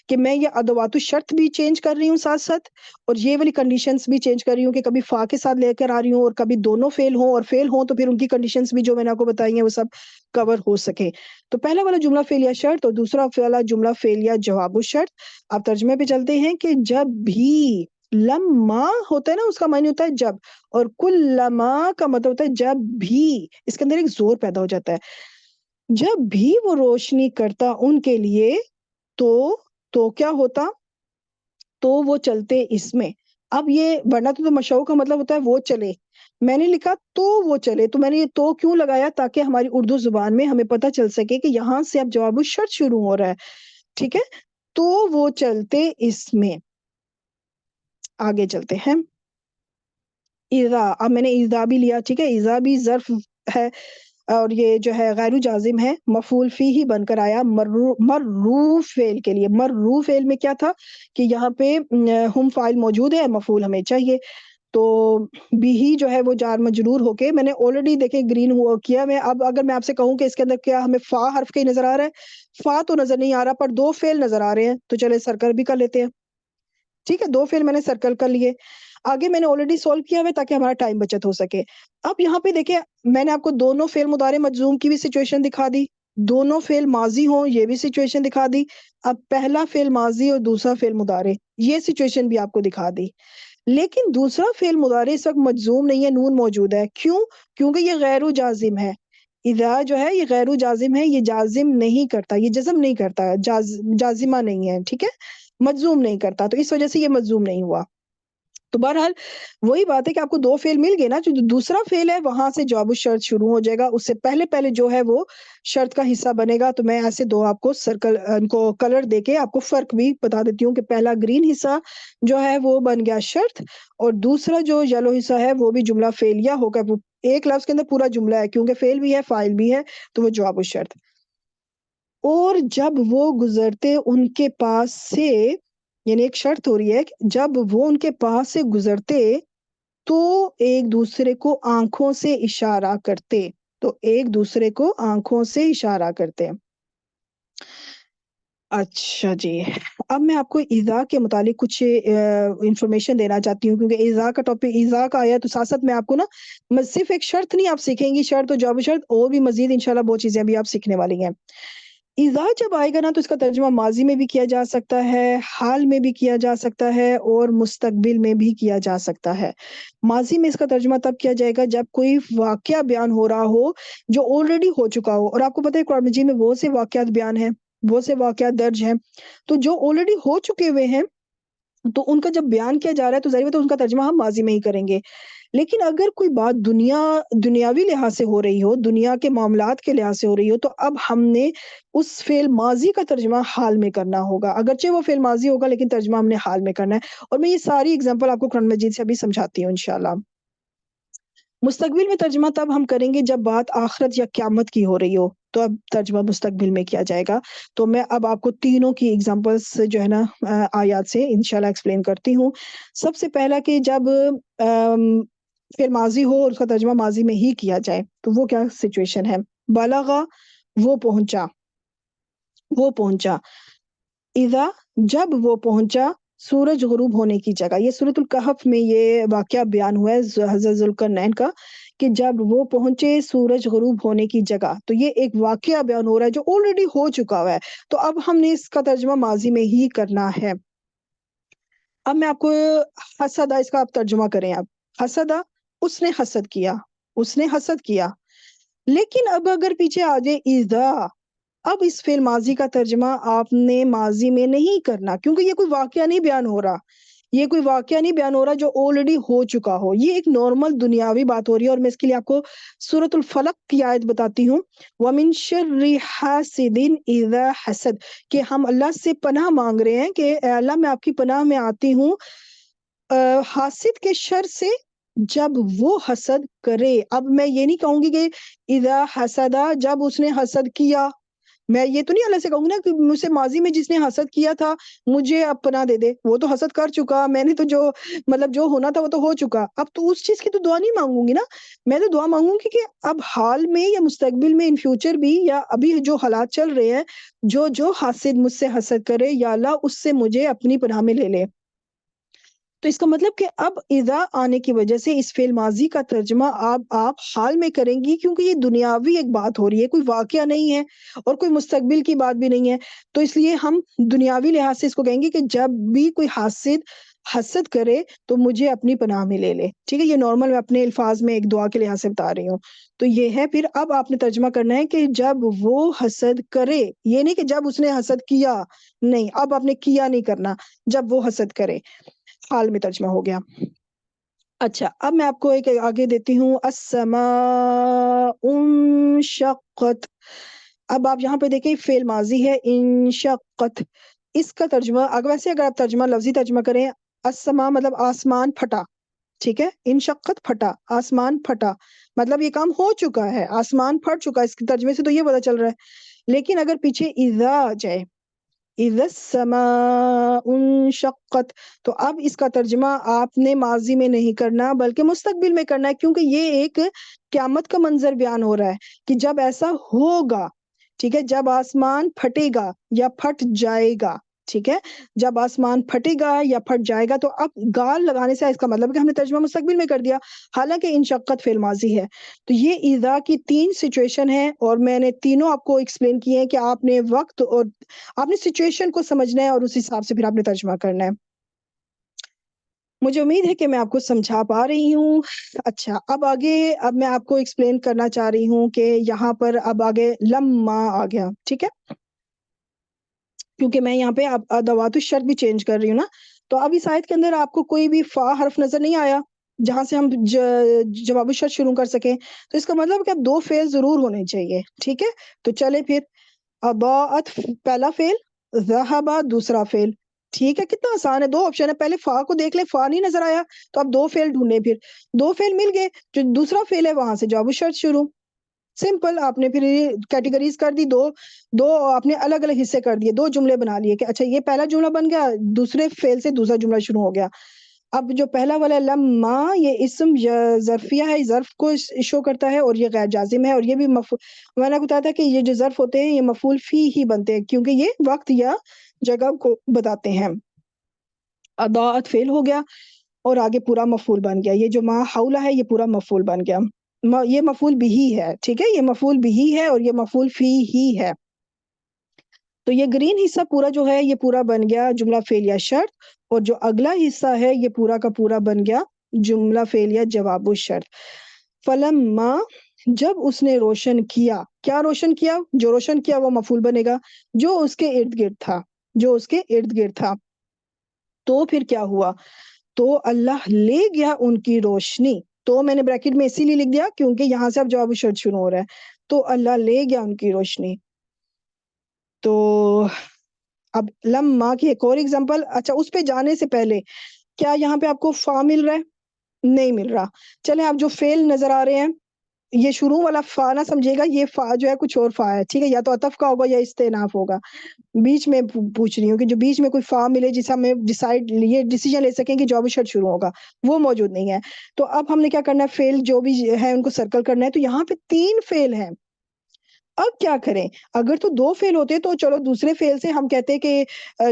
کہ میں یہ ادوات الشرط بھی چینج کر رہی ہوں ساتھ ساتھ، اور یہ والی کنڈیشنز بھی چینج کر رہی ہوں کہ کبھی فا کے ساتھ لے کر آ رہی ہوں، اور کبھی دونوں فعل ہوں، اور فعل ہوں تو پھر ان کی کنڈیشنز بھی جو میں نے آپ کو بتائی ہیں وہ سب کور ہو سکے۔ تو پہلا والا جملہ فعلیہ شرط اور دوسرا والا جملہ فعلیہ جواب الشرط۔ اب ترجمے پہ چلتے ہیں کہ جب بھی، لما ہوتا ہے نا اس کا معنی ہوتا ہے جب، اور کلما کا مطلب ہوتا ہے جب بھی، اس کے اندر ایک زور پیدا ہو جاتا ہے، جب بھی وہ روشنی کرتا ان کے لیے تو تو کیا ہوتا؟ تو وہ چلتے اس میں. اب یہ ورنہ تو مشو کا مطلب ہوتا ہے وہ چلے. میں نے لکھا تو وہ چلے، تو میں نے یہ تو کیوں لگایا؟ تاکہ ہماری اردو زبان میں ہمیں پتہ چل سکے کہ یہاں سے اب جواب الشرط شروع ہو رہا ہے. ٹھیک ہے، تو وہ چلتے اس میں. آگے چلتے ہیں. اذا، اب میں نے اذا بھی لیا. ٹھیک ہے، اذا بھی ظرف ہے اور یہ جو ہے غیر جازم ہے، مفعول فی ہی بن کر آیا مرو فعل کے لیے. مرو فعل میں کیا تھا کہ یہاں پہ ہم فاعل موجود ہے، مفعول ہمیں چاہیے. تو بھی ہی جو ہے وہ جار مجرور ہو کے، میں نے آلریڈی دیکھیں گرین ہوا کیا. میں اب اگر میں آپ سے کہوں کہ اس کے اندر کیا ہمیں فا حرف کے نظر آ رہا ہے؟ فا تو نظر نہیں آ رہا، پر دو فعل نظر آ رہے ہیں، تو چلے سرکل بھی کر لیتے ہیں. ٹھیک ہے، دو فعل میں نے سرکل کر لیے. آگے میں نے آلریڈی سولو کیا ہوا تاکہ ہمارا ٹائم بچت ہو سکے. اب یہاں پہ دیکھیں، میں نے آپ کو دونوں فعل مضارع مجزوم کی بھی سچویشن دکھا دی، دونوں فعل ماضی ہوں یہ بھی سچویشن دکھا دی. اب پہلا فعل ماضی اور دوسرا فعل مضارع، یہ سچویشن بھی آپ کو دکھا دی. لیکن دوسرا فعل مضارع اس وقت مجزوم نہیں ہے، نون موجود ہے. کیوں؟ کیونکہ یہ غیر جازم ہے. اذا جو ہے یہ غیر جازم ہے، یہ جازم نہیں کرتا، یہ جزم نہیں کرتا، جازمہ نہیں ہے. ٹھیک ہے، مجزوم نہیں کرتا، تو اس وجہ سے یہ مجزوم نہیں ہوا. تو بہرحال وہی بات ہے کہ آپ کو دو فعل مل گئے نا. جو دوسرا فعل ہے وہاں سے جواب الشرط شروع ہو جائے گا، اس سے پہلے جو ہے وہ شرط کا حصہ بنے گا. تو میں ایسے دو آپ کو سرکل ان کو کلر دے کے آپ کو فرق بھی بتا دیتی ہوں کہ پہلا گرین حصہ جو ہے وہ بن گیا شرط، اور دوسرا جو یلو حصہ ہے وہ بھی جملہ فعلیہ ہوگا. وہ ایک لفظ کے اندر پورا جملہ ہے، کیونکہ فعل بھی ہے فاعل بھی ہے، تو وہ جواب الشرط. اور جب وہ گزرتے ان کے پاس سے، یعنی ایک شرط ہو رہی ہے کہ جب وہ ان کے پاس سے گزرتے تو ایک دوسرے کو آنکھوں سے اشارہ کرتے. تو ایک دوسرے کو آنکھوں سے اشارہ کرتے. اچھا جی، اب میں آپ کو اذا کے متعلق کچھ انفارمیشن دینا چاہتی ہوں، کیونکہ اذا کا ٹاپک اذا کا آیا تو ساتھ ساتھ میں آپ کو نا صرف ایک شرط نہیں آپ سیکھیں گی، شرط اور جواب شرط، اور بھی مزید انشاءاللہ بہت چیزیں بھی آپ سیکھنے والی ہیں. اذا جب آئے گا نا تو اس کا ترجمہ ماضی میں بھی کیا جا سکتا ہے، حال میں بھی کیا جا سکتا ہے، اور مستقبل میں بھی کیا جا سکتا ہے. ماضی میں اس کا ترجمہ تب کیا جائے گا جب کوئی واقعہ بیان ہو رہا ہو جو آلریڈی ہو چکا ہو. اور آپ کو پتہ ہے قرآن مجید میں بہت سے واقعات بیان ہیں، بہت سے واقعات درج ہیں، تو جو آلریڈی ہو چکے ہوئے ہیں تو ان کا جب بیان کیا جا رہا ہے تو ظاہر ہے تو ان کا ترجمہ ہم ماضی میں ہی کریں گے. لیکن اگر کوئی بات دنیاوی لحاظ سے ہو رہی ہو، دنیا کے معاملات کے لحاظ سے ہو رہی ہو، تو اب ہم نے اس فعل ماضی کا ترجمہ حال میں کرنا ہوگا. اگرچہ وہ فعل ماضی ہوگا لیکن ترجمہ ہم نے حال میں کرنا ہے. اور میں یہ ساری اگزامپل آپ کو قرآن مجید سے ابھی سمجھاتی ہوں انشاءاللہ. مستقبل میں ترجمہ تب ہم کریں گے جب بات آخرت یا قیامت کی ہو رہی ہو، تو اب ترجمہ مستقبل میں کیا جائے گا. تو میں اب آپ کو تینوں کی ایگزامپلس جو ہے نا آیات سے انشاءاللہ ایکسپلین کرتی ہوں. سب سے پہلا کہ جب فعل ماضی ہو اور اس کا ترجمہ ماضی میں ہی کیا جائے تو وہ کیا سچویشن ہے؟ بلغا، وہ پہنچا، وہ پہنچا. اذا، جب وہ پہنچا سورج غروب ہونے کی جگہ. یہ سورۃ الکہف میں یہ واقعہ بیان ہوا ہے حضرت ذوالقرنین کا کہ جب وہ پہنچے سورج غروب ہونے کی جگہ. تو یہ ایک واقعہ بیان ہو رہا ہے جو آلریڈی ہو چکا ہوا ہے، تو اب ہم نے اس کا ترجمہ ماضی میں ہی کرنا ہے. اب میں آپ کو حسدا، اس کا آپ ترجمہ کریں. آپ حسدا، اس نے حسد کیا، اس نے حسد کیا. لیکن اب اگر پیچھے آ جائے اذا، اب اس فعل ماضی کا ترجمہ آپ نے ماضی میں نہیں کرنا، کیونکہ یہ کوئی واقعہ نہیں بیان ہو رہا، یہ کوئی واقعہ نہیں بیان ہو رہا جو آلریڈی ہو چکا ہو. یہ ایک نارمل دنیاوی بات ہو رہی ہے. اور میں اس کے لیے آپ کو سورۃ الفلق کی آیت بتاتی ہوں، وَمِن شَرِّ حَاسِدٍ إِذَا حَسَد، کہ ہم اللہ سے پناہ مانگ رہے ہیں کہ اے اللہ میں آپ کی پناہ میں آتی ہوں حاسد کے شر سے جب وہ حسد کرے. اب میں یہ نہیں کہوں گی کہ اذا حسدا، جب اس نے حسد کیا. میں یہ تو نہیں اللہ سے کہوں گی نا کہ مجھ سے ماضی میں جس نے حسد کیا تھا مجھے اب پناہ دے دے، وہ تو حسد کر چکا، میں نے تو جو مطلب جو ہونا تھا وہ تو ہو چکا. اب تو اس چیز کی تو دعا نہیں مانگوں گی نا، میں تو دعا مانگوں گی کہ اب حال میں یا مستقبل میں ان فیوچر بھی، یا ابھی جو حالات چل رہے ہیں، جو حاسد مجھ سے حسد کرے یا اللہ اس سے مجھے اپنی پناہ میں لے لے. تو اس کا مطلب کہ اب اذا آنے کی وجہ سے اس فعل ماضی کا ترجمہ آپ حال میں کریں گی، کیونکہ یہ دنیاوی ایک بات ہو رہی ہے، کوئی واقعہ نہیں ہے اور کوئی مستقبل کی بات بھی نہیں ہے. تو اس لیے ہم دنیاوی لحاظ سے اس کو کہیں گے کہ جب بھی کوئی حاسد حسد کرے تو مجھے اپنی پناہ میں لے لے. ٹھیک ہے، یہ نارمل میں اپنے الفاظ میں ایک دعا کے لحاظ سے بتا رہی ہوں. تو یہ ہے، پھر اب آپ نے ترجمہ کرنا ہے کہ جب وہ حسد کرے، یہ نہیں کہ جب اس نے حسد کیا، نہیں، اب آپ نے کیا نہیں کرنا، جب وہ حسد کرے. حال میں ترجمہ ہو گیا. اچھا، اب میں آپ کو ایک آگے دیتی ہوں. السماء انشقت. اب آپ یہاں پہ دیکھیں فعل ماضی ہے انشقت. اس کا ترجمہ اگر آپ ترجمہ لفظی ترجمہ کریں، السماء مطلب آسمان پھٹا. ٹھیک ہے، انشقت پھٹا، آسمان پھٹا، مطلب یہ کام ہو چکا ہے، آسمان پھٹ چکا ہے. اس کے ترجمے سے تو یہ پتا چل رہا ہے. لیکن اگر پیچھے اذا آ جائے، اذا السماء انشقت، تو اب اس کا ترجمہ آپ نے ماضی میں نہیں کرنا بلکہ مستقبل میں کرنا ہے، کیونکہ یہ ایک قیامت کا منظر بیان ہو رہا ہے کہ جب ایسا ہوگا. ٹھیک ہے، جب آسمان پھٹے گا یا پھٹ جائے گا. ٹھیک ہے، جب آسمان پھٹے گا یا پھٹ جائے گا، تو اب گال لگانے سے اس کا مطلب کہ ہم نے ترجمہ مستقبل میں کر دیا، حالانکہ انشقت فعل ماضی ہے. تو یہ اذا کی 3 سچویشن ہے، اور میں نے تینوں آپ کو ایکسپلین کیے ہیں کہ آپ نے وقت اور آپ نے سچویشن کو سمجھنا ہے، اور اس حساب سے پھر آپ نے ترجمہ کرنا ہے. مجھے امید ہے کہ میں آپ کو سمجھا پا رہی ہوں. اچھا، اب میں آپ کو ایکسپلین کرنا چاہ رہی ہوں کہ یہاں پر اب آگے لما آ گیا. ٹھیک ہے، کیونکہ میں یہاں پہ ادوات الشرط بھی چینج کر رہی ہوں نا. تو اب اس آیت کے اندر آپ کو کوئی بھی فا حرف نظر نہیں آیا جہاں سے ہم جواب الشرط شروع کر سکیں. تو اس کا مطلب کہ اب 2 فعل ضرور ہونے چاہیے. ٹھیک ہے، تو چلے پھر. اضاءت پہلا فعل، ذهب دوسرا فعل. ٹھیک ہے، کتنا آسان ہے، 2 آپشن ہے. پہلے فا کو دیکھ لیں، فا نہیں نظر آیا تو اب 2 فعل ڈھونڈیں. پھر 2 فعل مل گئے، جو دوسرا فعل ہے وہاں سے جواب الشرط شروع. سمپل. آپ نے پھر کیٹیگریز کر دی، دو آپ نے الگ الگ حصے کر دیے، 2 جملے بنا لیے کہ اچھا یہ پہلا جملہ بن گیا، دوسرے فعل سے دوسرا جملہ شروع ہو گیا. اب جو پہلا والا لما، یہ اسم ظرفیہ ہے، ظرف کو شو کرتا ہے، اور یہ غیر جازم ہے، اور یہ بھی میں نے بتایا تھا کہ یہ جو ظرف ہوتے ہیں یہ مفعول فی ہی بنتے ہیں، کیونکہ یہ وقت یا جگہ کو بتاتے ہیں. اضاءت فعل ہو گیا اور آگے پورا مفعول بن گیا. یہ جو ما حولہ ہے یہ پورا مفعول بن گیا. یہ مفعول بھی ہے. ٹھیک ہے، یہ مفعول بھی ہے اور یہ مفعول فی ہی ہے. تو یہ گرین حصہ پورا جو ہے یہ پورا بن گیا جملہ فعل یا شرط، اور جو اگلا حصہ ہے یہ پورا کا پورا بن گیا جملہ فعل یا جواب الشرط. فلما، جب اس نے روشن کیا. کیا روشن کیا؟ جو روشن کیا وہ مفعول بنے گا، جو اس کے ارد گرد تھا، جو اس کے ارد گرد تھا. تو پھر کیا ہوا؟ تو اللہ لے گیا ان کی روشنی. تو میں نے بریکٹ میں اسی لیے لکھ دیا کیونکہ یہاں سے اب جواب الشرط شروع ہو رہا ہے. تو اللہ لے گیا ان کی روشنی. تو اب لما کی ایک اور ایگزامپل. اچھا، اس پہ جانے سے پہلے کیا یہاں پہ آپ کو فا مل رہا ہے؟ نہیں مل رہا. چلیں، آپ جو فعل نظر آ رہے ہیں، یہ شروع والا فا نہ سمجھے گا، یہ فا جو ہے کچھ اور فا ہے. ٹھیک ہے، یا تو عطف کا ہوگا یا استئناف ہوگا. بیچ میں پوچھ رہی ہوں کہ جو بیچ میں کوئی فا ملے جس ہم یہ ڈیسیجن لے سکیں کہ جواب شرط شروع ہوگا، وہ موجود نہیں ہے. تو اب ہم نے کیا کرنا ہے، فعل جو بھی ہے ان کو سرکل کرنا ہے. تو یہاں پہ 3 فعل ہیں. اب کیا کریں؟ اگر تو 2 فعل ہوتے تو چلو دوسرے فعل سے ہم کہتے کہ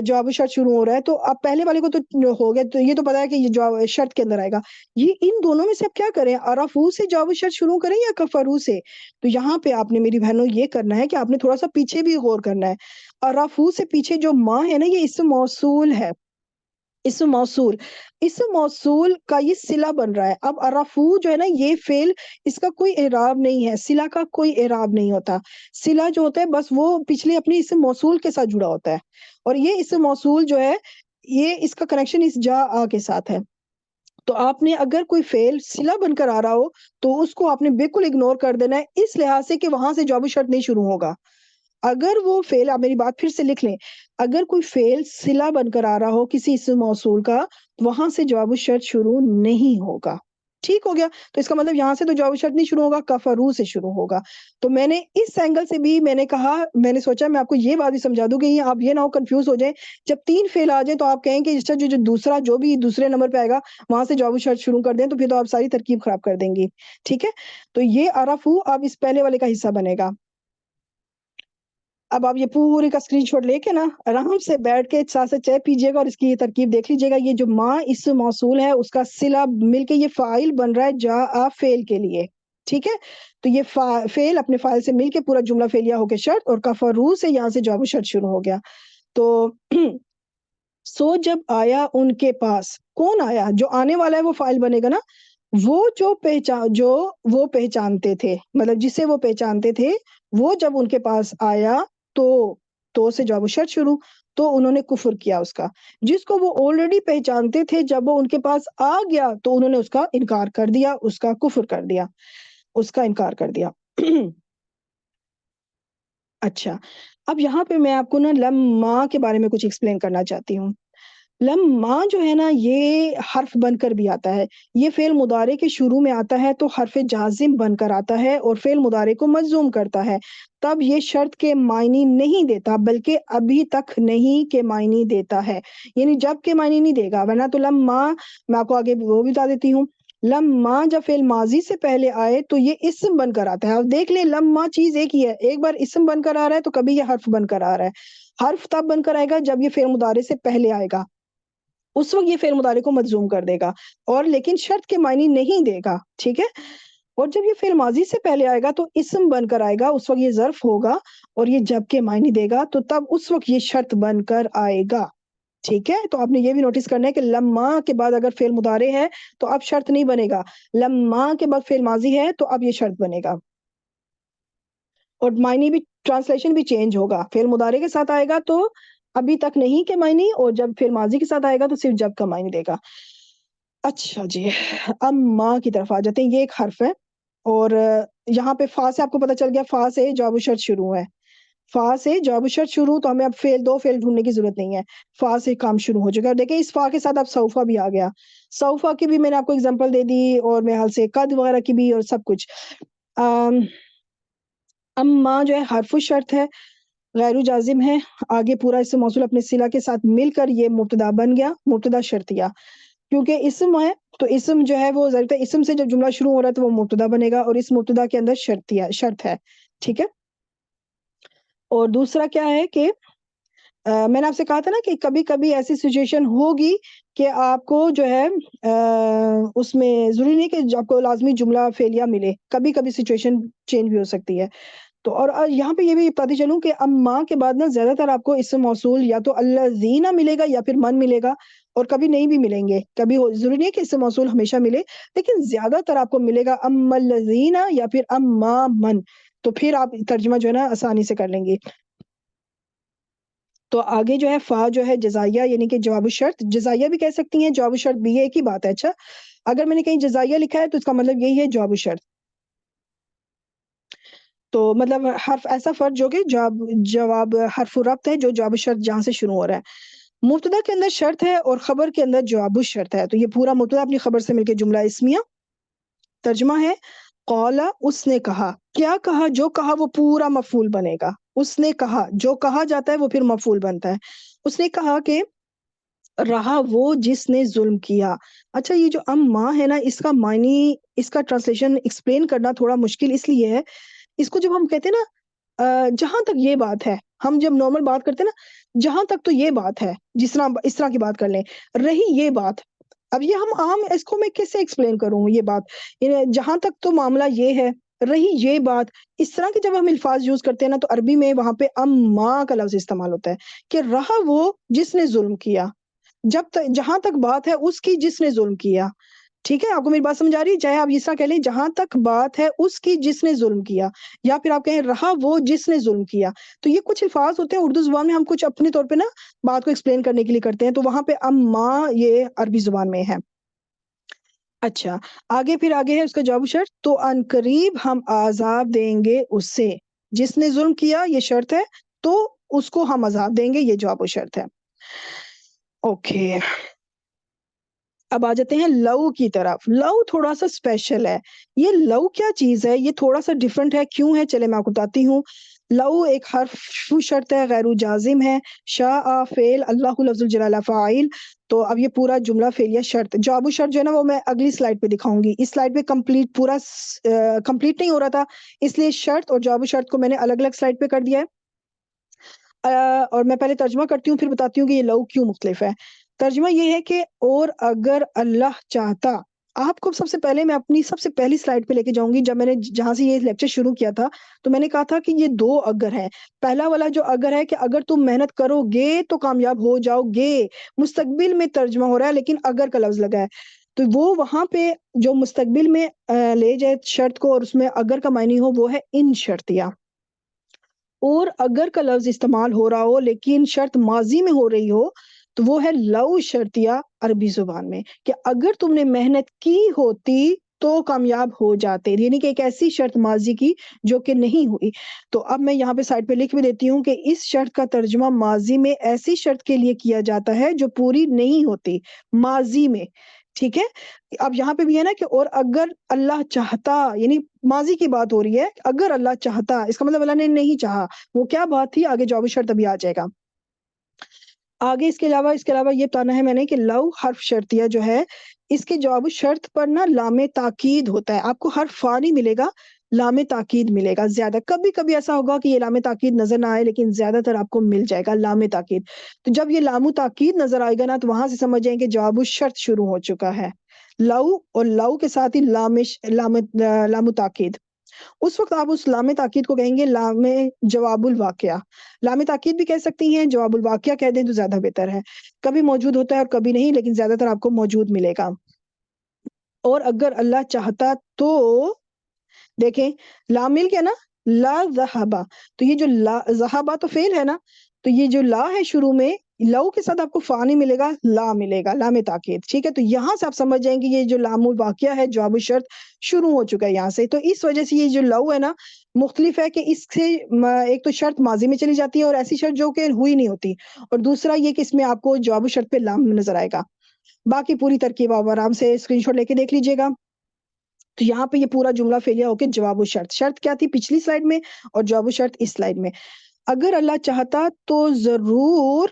جواب شرط شروع ہو رہا ہے. تو اب پہلے والے کو تو ہو گیا، تو یہ تو پتا ہے کہ یہ جواب شرط کے اندر آئے گا. یہ ان دونوں میں سے اب کیا کریں؟ ارفو سے جواب شرط شروع کریں یا کفرو سے؟ تو یہاں پہ آپ نے میری بہنوں یہ کرنا ہے کہ آپ نے تھوڑا سا پیچھے بھی غور کرنا ہے. ارفو سے پیچھے جو ماں ہے نا، یہ اسم موصول ہے. اسم موصول کا یہ صلہ بن رہا ہے. اب ارفو جو ہے نا، یہ فعل اس کا کوئی اعراب نہیں ہے، صلہ کا کوئی اعراب نہیں ہوتا. صلہ جو ہوتا ہے بس وہ پچھلے اپنی اسم موصول کے ساتھ جڑا ہوتا ہے، اور یہ اسم موصول جو ہے یہ اس کا کنیکشن اس جا آ کے ساتھ ہے. تو آپ نے اگر کوئی فعل صلہ بن کر آ رہا ہو تو اس کو آپ نے بالکل اگنور کر دینا ہے، اس لحاظ سے کہ وہاں سے جواب شرط نہیں شروع ہوگا. اگر وہ فعل، آپ میری بات پھر سے لکھ لیں، اگر کوئی فعل صلہ بن کر آ رہا ہو کسی اسم موصول کا، وہاں سے جواب الشرط شروع نہیں ہوگا. ٹھیک ہو گیا؟ تو اس کا مطلب یہاں سے تو جواب الشرط نہیں شروع ہوگا، کفرو سے شروع ہوگا. تو میں نے اس اینگل سے بھی میں نے کہا، میں نے سوچا میں آپ کو یہ بات بھی سمجھا دوں کہ آپ یہ نہ ہو کنفیوز ہو جائیں. جب 3 فعل آ جائیں تو آپ کہیں کہ جو دوسرا جو بھی دوسرے نمبر پہ آئے گا وہاں سے جواب الشرط شروع کر دیں، تو پھر تو آپ ساری ترکیب خراب کر دیں گی. ٹھیک ہے، تو یہ ارفو اب اس پہلے والے کا حصہ بنے گا. اب آپ یہ پوری کا اسکرین شاٹ لے کے نا آرام سے بیٹھ کے ساتھ سے چیک پیجیے گا اور اس کی یہ ترکیب دیکھ لیجیے گا. یہ جو ماں اس موصول ہے اس کا صلہ مل کے یہ فاعل بن رہا ہے جا فعل کے لیے. ٹھیک ہے، تو یہ فعل اپنے فاعل سے مل کے پورا جملہ فعلیہ ہو کے شرط، اور کفرو سے یہاں سے جواب شرط شروع ہو گیا. تو سو جب آیا ان کے پاس، کون آیا؟ جو آنے والا ہے وہ فاعل بنے گا نا، وہ پہچانتے تھے، مطلب جسے وہ پہچانتے تھے، وہ جب ان کے پاس آیا تو سے جواب شرط شروع، تو انہوں نے کفر کیا اس کا. جس کو وہ آلریڈی پہچانتے تھے جب وہ ان کے پاس آ گیا تو انہوں نے اس کا انکار کر دیا، اس کا کفر کر دیا، اس کا انکار کر دیا. اچھا، اب یہاں پہ میں آپ کو نا لما کے بارے میں کچھ ایکسپلین کرنا چاہتی ہوں. لما جو ہے نا یہ حرف بن کر بھی آتا ہے، یہ فعل مضارع کے شروع میں آتا ہے تو حرف جازم بن کر آتا ہے اور فعل مضارع کو مجزوم کرتا ہے، تب یہ شرط کے معنی نہیں دیتا بلکہ ابھی تک نہیں کے معنی دیتا ہے، یعنی جب کے معنی نہیں دے گا. ورنہ تو لما، میں آپ کو آگے وہ بھی بتا دیتی ہوں، لما جب فعل ماضی سے پہلے آئے تو یہ اسم بن کر آتا ہے. اب دیکھ لیں لما چیز ایک ہی ہے، ایک بار اسم بن کر آ رہا ہے تو کبھی یہ حرف بن کر آ رہا ہے. حرف تب بن کر آئے گا جب یہ فعل مضارع سے پہلے آئے گا، اس وقت یہ فعل مضارع کو مجزوم کر دے گا اور لیکن شرط کے معنی نہیں دے گا، ٹھیک ہے. اور جب یہ فعل ماضی سے پہلے آئے گا تو اسم بن کر آئے گا، اس وقت یہ ظرف ہوگا اور یہ جب کے معنی دے گا تو تب اس وقت یہ شرط بن کر آئے گا، ٹھیک ہے. تو آپ نے یہ بھی نوٹس کرنا ہے کہ لما کے بعد اگر فعل مضارع ہے تو اب شرط نہیں بنے گا، لما کے بعد فعل ماضی ہے تو اب یہ شرط بنے گا اور معنی بھی، ٹرانسلیشن بھی چینج ہوگا. فعل مضارع کے ساتھ آئے گا تو ابھی تک نہیں کے معنی، اور جب فعل ماضی کے ساتھ آئے گا تو صرف جب کا معنی دے گا. اچھا جی، اب ماں کی طرف آ جاتے ہیں. یہ ایک حرف ہے اور یہاں پہ فا سے آپ کو پتہ چل گیا، فا سے جواب شرط شروع ہے، فا سے جواب شرط شروع، تو ہمیں اب دو فعل ڈھونڈنے کی ضرورت نہیں ہے، فا سے کام شروع ہو چکا ہے. دیکھیں اس فا کے ساتھ اب سوفا بھی آ گیا، سوفا کی بھی میں نے آپ کو اگزامپل دے دی اور میرے حال سے قد وغیرہ کی بھی اور سب کچھ. اما جو ہے حرف شرط ہے، غیر جازم ہے، آگے پورا اسم موصول اپنے صلہ کے ساتھ مل کر یہ مبتدا بن گیا، مبتدا شرطیہ. کیونکہ اسم ہے تو اسم جو ہے وہ ضرورت ہے، اسم سے جب جملہ شروع ہو رہا ہے تو وہ مبتدا بنے گا اور اس مبتدا کے اندر شرط ہے، ٹھیک ہے. اور دوسرا کیا ہے کہ میں نے آپ سے کہا تھا نا کہ کبھی کبھی ایسی سچویشن ہوگی کہ آپ کو جو ہے اس میں ضروری نہیں کہ آپ کو لازمی جملہ فعلیہ ملے، کبھی کبھی سچویشن چینج بھی ہو سکتی ہے. تو اور یہاں پہ یہ بھی بتاتی چلوں کہ اما کے بعد نا زیادہ تر آپ کو اسم موصول یا تو الذین ملے گا یا پھر من ملے گا، اور کبھی نہیں بھی ملیں گے. کبھی ضروری نہیں ہے کہ اسم موصول ہمیشہ ملے، لیکن زیادہ تر آپ کو ملے گا اما الذین یا پھر اما من. تو پھر آپ ترجمہ جو ہے نا آسانی سے کر لیں گے. تو آگے جو ہے فا جو ہے جزائیہ یعنی کہ جواب شرط، جزائیہ بھی کہہ سکتی ہیں، جواب شرط بھی ایک ہی بات ہے. اچھا، اگر میں نے کہیں جزائیہ لکھا ہے تو اس کا مطلب یہی ہے جواب شرط. تو مطلب حرف ایسا فرد جو کہ جواب حرف ربط ہے، جو جواب شرط جہاں سے شروع ہو رہا ہے. مبتدا کے اندر شرط ہے اور خبر کے اندر جواب شرط ہے، تو یہ پورا مبتدا اپنی خبر سے مل کے جملہ اسمیہ. ترجمہ ہے قولا، اس نے کہا، کیا کہا؟ جو کہا وہ پورا مفعول بنے گا. اس نے کہا، جو کہا جاتا ہے وہ پھر مفعول بنتا ہے. اس نے کہا کہ رہا وہ جس نے ظلم کیا. اچھا، یہ جو ماں ہے نا، اس کا معنی، اس کا ٹرانسلیشن ایکسپلین کرنا تھوڑا مشکل اس لیے ہے. اس کو جب ہم کہتے ہیں نا جہاں تک یہ بات ہے، ہم جب نارمل بات کرتے ہیں نا، جہاں تک تو یہ بات ہے، جس طرح اس طرح کی بات کر لیں، رہی یہ بات. اب یہ ہم عام اس کو میں کیسے ایکسپلین کروں یہ بات، جہاں تک تو معاملہ یہ ہے، رہی یہ بات. اس طرح کے جب ہم الفاظ یوز کرتے ہیں نا تو عربی میں وہاں پہ اما کا لفظ استعمال ہوتا ہے کہ رہا وہ جس نے ظلم کیا، جب تک جہاں تک بات ہے اس کی جس نے ظلم کیا. ٹھیک ہے، آپ کو میری بات سمجھ آ رہی ہے؟ چاہے آپ اس طرح کہہ لیں جہاں تک بات ہے اس کی جس نے ظلم کیا، یا پھر آپ کہیں رہا وہ جس نے ظلم کیا. تو یہ کچھ الفاظ ہوتے ہیں اردو زبان میں، ہم کچھ اپنے طور پہ نا بات کو ایکسپلین کرنے کے لیے کرتے ہیں، تو وہاں پہ اما یہ عربی زبان میں ہے. اچھا، آگے پھر آگے ہے اس کا جواب شرط، تو ان قریب ہم عذاب دیں گے اس سے جس نے ظلم کیا، یہ شرط ہے، تو اس کو ہم عذاب دیں گے، یہ جواب شرط ہے. اوکے، اب آ جاتے ہیں لو کی طرف. لو تھوڑا سا اسپیشل ہے. یہ لو کیا چیز ہے، یہ تھوڑا سا ڈیفرنٹ ہے. کیوں ہے چلے میں آپ کو بتاتی ہوں. لو ایک حرف شرط ہے، غیر جازم ہے. شاء فعل، اللہ لفظ الجلالہ فاعل. تو اب یہ پورا جملہ فعلیہ شرط، جواب شرط جو ہے نا وہ میں اگلی سلائڈ پہ دکھاؤں گی. اس سلائڈ پہ کمپلیٹ پورا کمپلیٹ نہیں ہو رہا تھا، اس لیے شرط اور جواب شرط کو میں نے الگ الگ سلائڈ پہ کر دیا ہے. اور میں پہلے ترجمہ کرتی ہوں پھر بتاتی ہوں کہ یہ لو کیوں مختلف ہے. ترجمہ یہ ہے کہ اور اگر اللہ چاہتا آپ کو سب سے پہلے میں اپنی سب سے پہلی سلائڈ پہ لے کے جاؤں گی. جب میں نے جہاں سے یہ لیکچر شروع کیا تھا تو میں نے کہا تھا کہ یہ 2 اگر ہیں. پہلا والا جو اگر ہے کہ اگر تم محنت کرو گے تو کامیاب ہو جاؤ گے، مستقبل میں ترجمہ ہو رہا ہے لیکن اگر کا لفظ لگا ہے. تو وہ وہاں پہ جو مستقبل میں لے جائے شرط کو اور اس میں اگر کا معنی ہو وہ ہے ان شرطیہ. اور اگر کا لفظ استعمال ہو رہا ہو لیکن شرط ماضی میں ہو رہی ہو تو وہ ہے لو شرطیہ عربی زبان میں، کہ اگر تم نے محنت کی ہوتی تو کامیاب ہو جاتے، یعنی کہ ایک ایسی شرط ماضی کی جو کہ نہیں ہوئی. تو اب میں یہاں پہ سائڈ پہ لکھ بھی دیتی ہوں کہ اس شرط کا ترجمہ ماضی میں ایسی شرط کے لیے کیا جاتا ہے جو پوری نہیں ہوتی ماضی میں. ٹھیک ہے. اب یہاں پہ بھی ہے نا کہ اور اگر اللہ چاہتا، یعنی ماضی کی بات ہو رہی ہے، اگر اللہ چاہتا اس کا مطلب اللہ نے نہیں چاہا. وہ کیا بات تھی آگے جواب شرط ابھی آ جائے گا آگے. اس کے علاوہ یہ بتانا ہے میں نے کہ لو حرف شرطیہ جو ہے اس کے جواب شرط پر نا لام تاکید ہوتا ہے. آپ کو حرف فا نہیں ملے گا، لام تاکید ملے گا زیادہ. کبھی کبھی ایسا ہوگا کہ یہ لام تاکید نظر نہ آئے لیکن زیادہ تر آپ کو مل جائے گا لام تاکید. تو جب یہ لام تاکید نظر آئے گا نا تو وہاں سے سمجھ جائیں کہ جواب شرط شروع ہو چکا ہے. لو اور لو کے ساتھ ہی لام تاکید. اس وقت آپ اس لام تاکید کو کہیں گے لام جواب الواقعہ. لام تاکید بھی کہہ سکتی ہیں، جواب الواقعہ کہہ دیں تو زیادہ بہتر ہے. کبھی موجود ہوتا ہے اور کبھی نہیں، لیکن زیادہ تر آپ کو موجود ملے گا. اور اگر اللہ چاہتا تو دیکھیں لا مل گیا نا، لا ذہبا. تو یہ جو لا ذہبا تو فعل ہے نا، تو یہ جو لا ہے شروع میں لو کے ساتھ آپ کو فا نہیں ملے گا، لا ملے گا لام تاکید. ٹھیک ہے. تو یہاں سے آپ سمجھ جائیں گے یہ جو لام الواقعہ ہے جواب شرط شروع ہو چکا ہے یہاں سے. تو اس وجہ سے یہ جو لو ہے نا مختلف ہے کہ اس سے ایک تو شرط ماضی میں چلی جاتی ہے اور ایسی شرط جو کہ ہوئی نہیں ہوتی، اور دوسرا یہ کہ اس میں آپ کو جواب شرط پہ لام نظر آئے گا. باقی پوری ترکیب آپ آرام سے اسکرین شاٹ لے کے دیکھ لیجیے گا. تو یہاں پہ یہ پورا جملہ فعلیہ ہو کے جواب الشرط. شرط کیا تھی پچھلی سلائیڈ میں اور جواب الشرط اس سلائیڈ میں. اگر اللہ چاہتا تو ضرور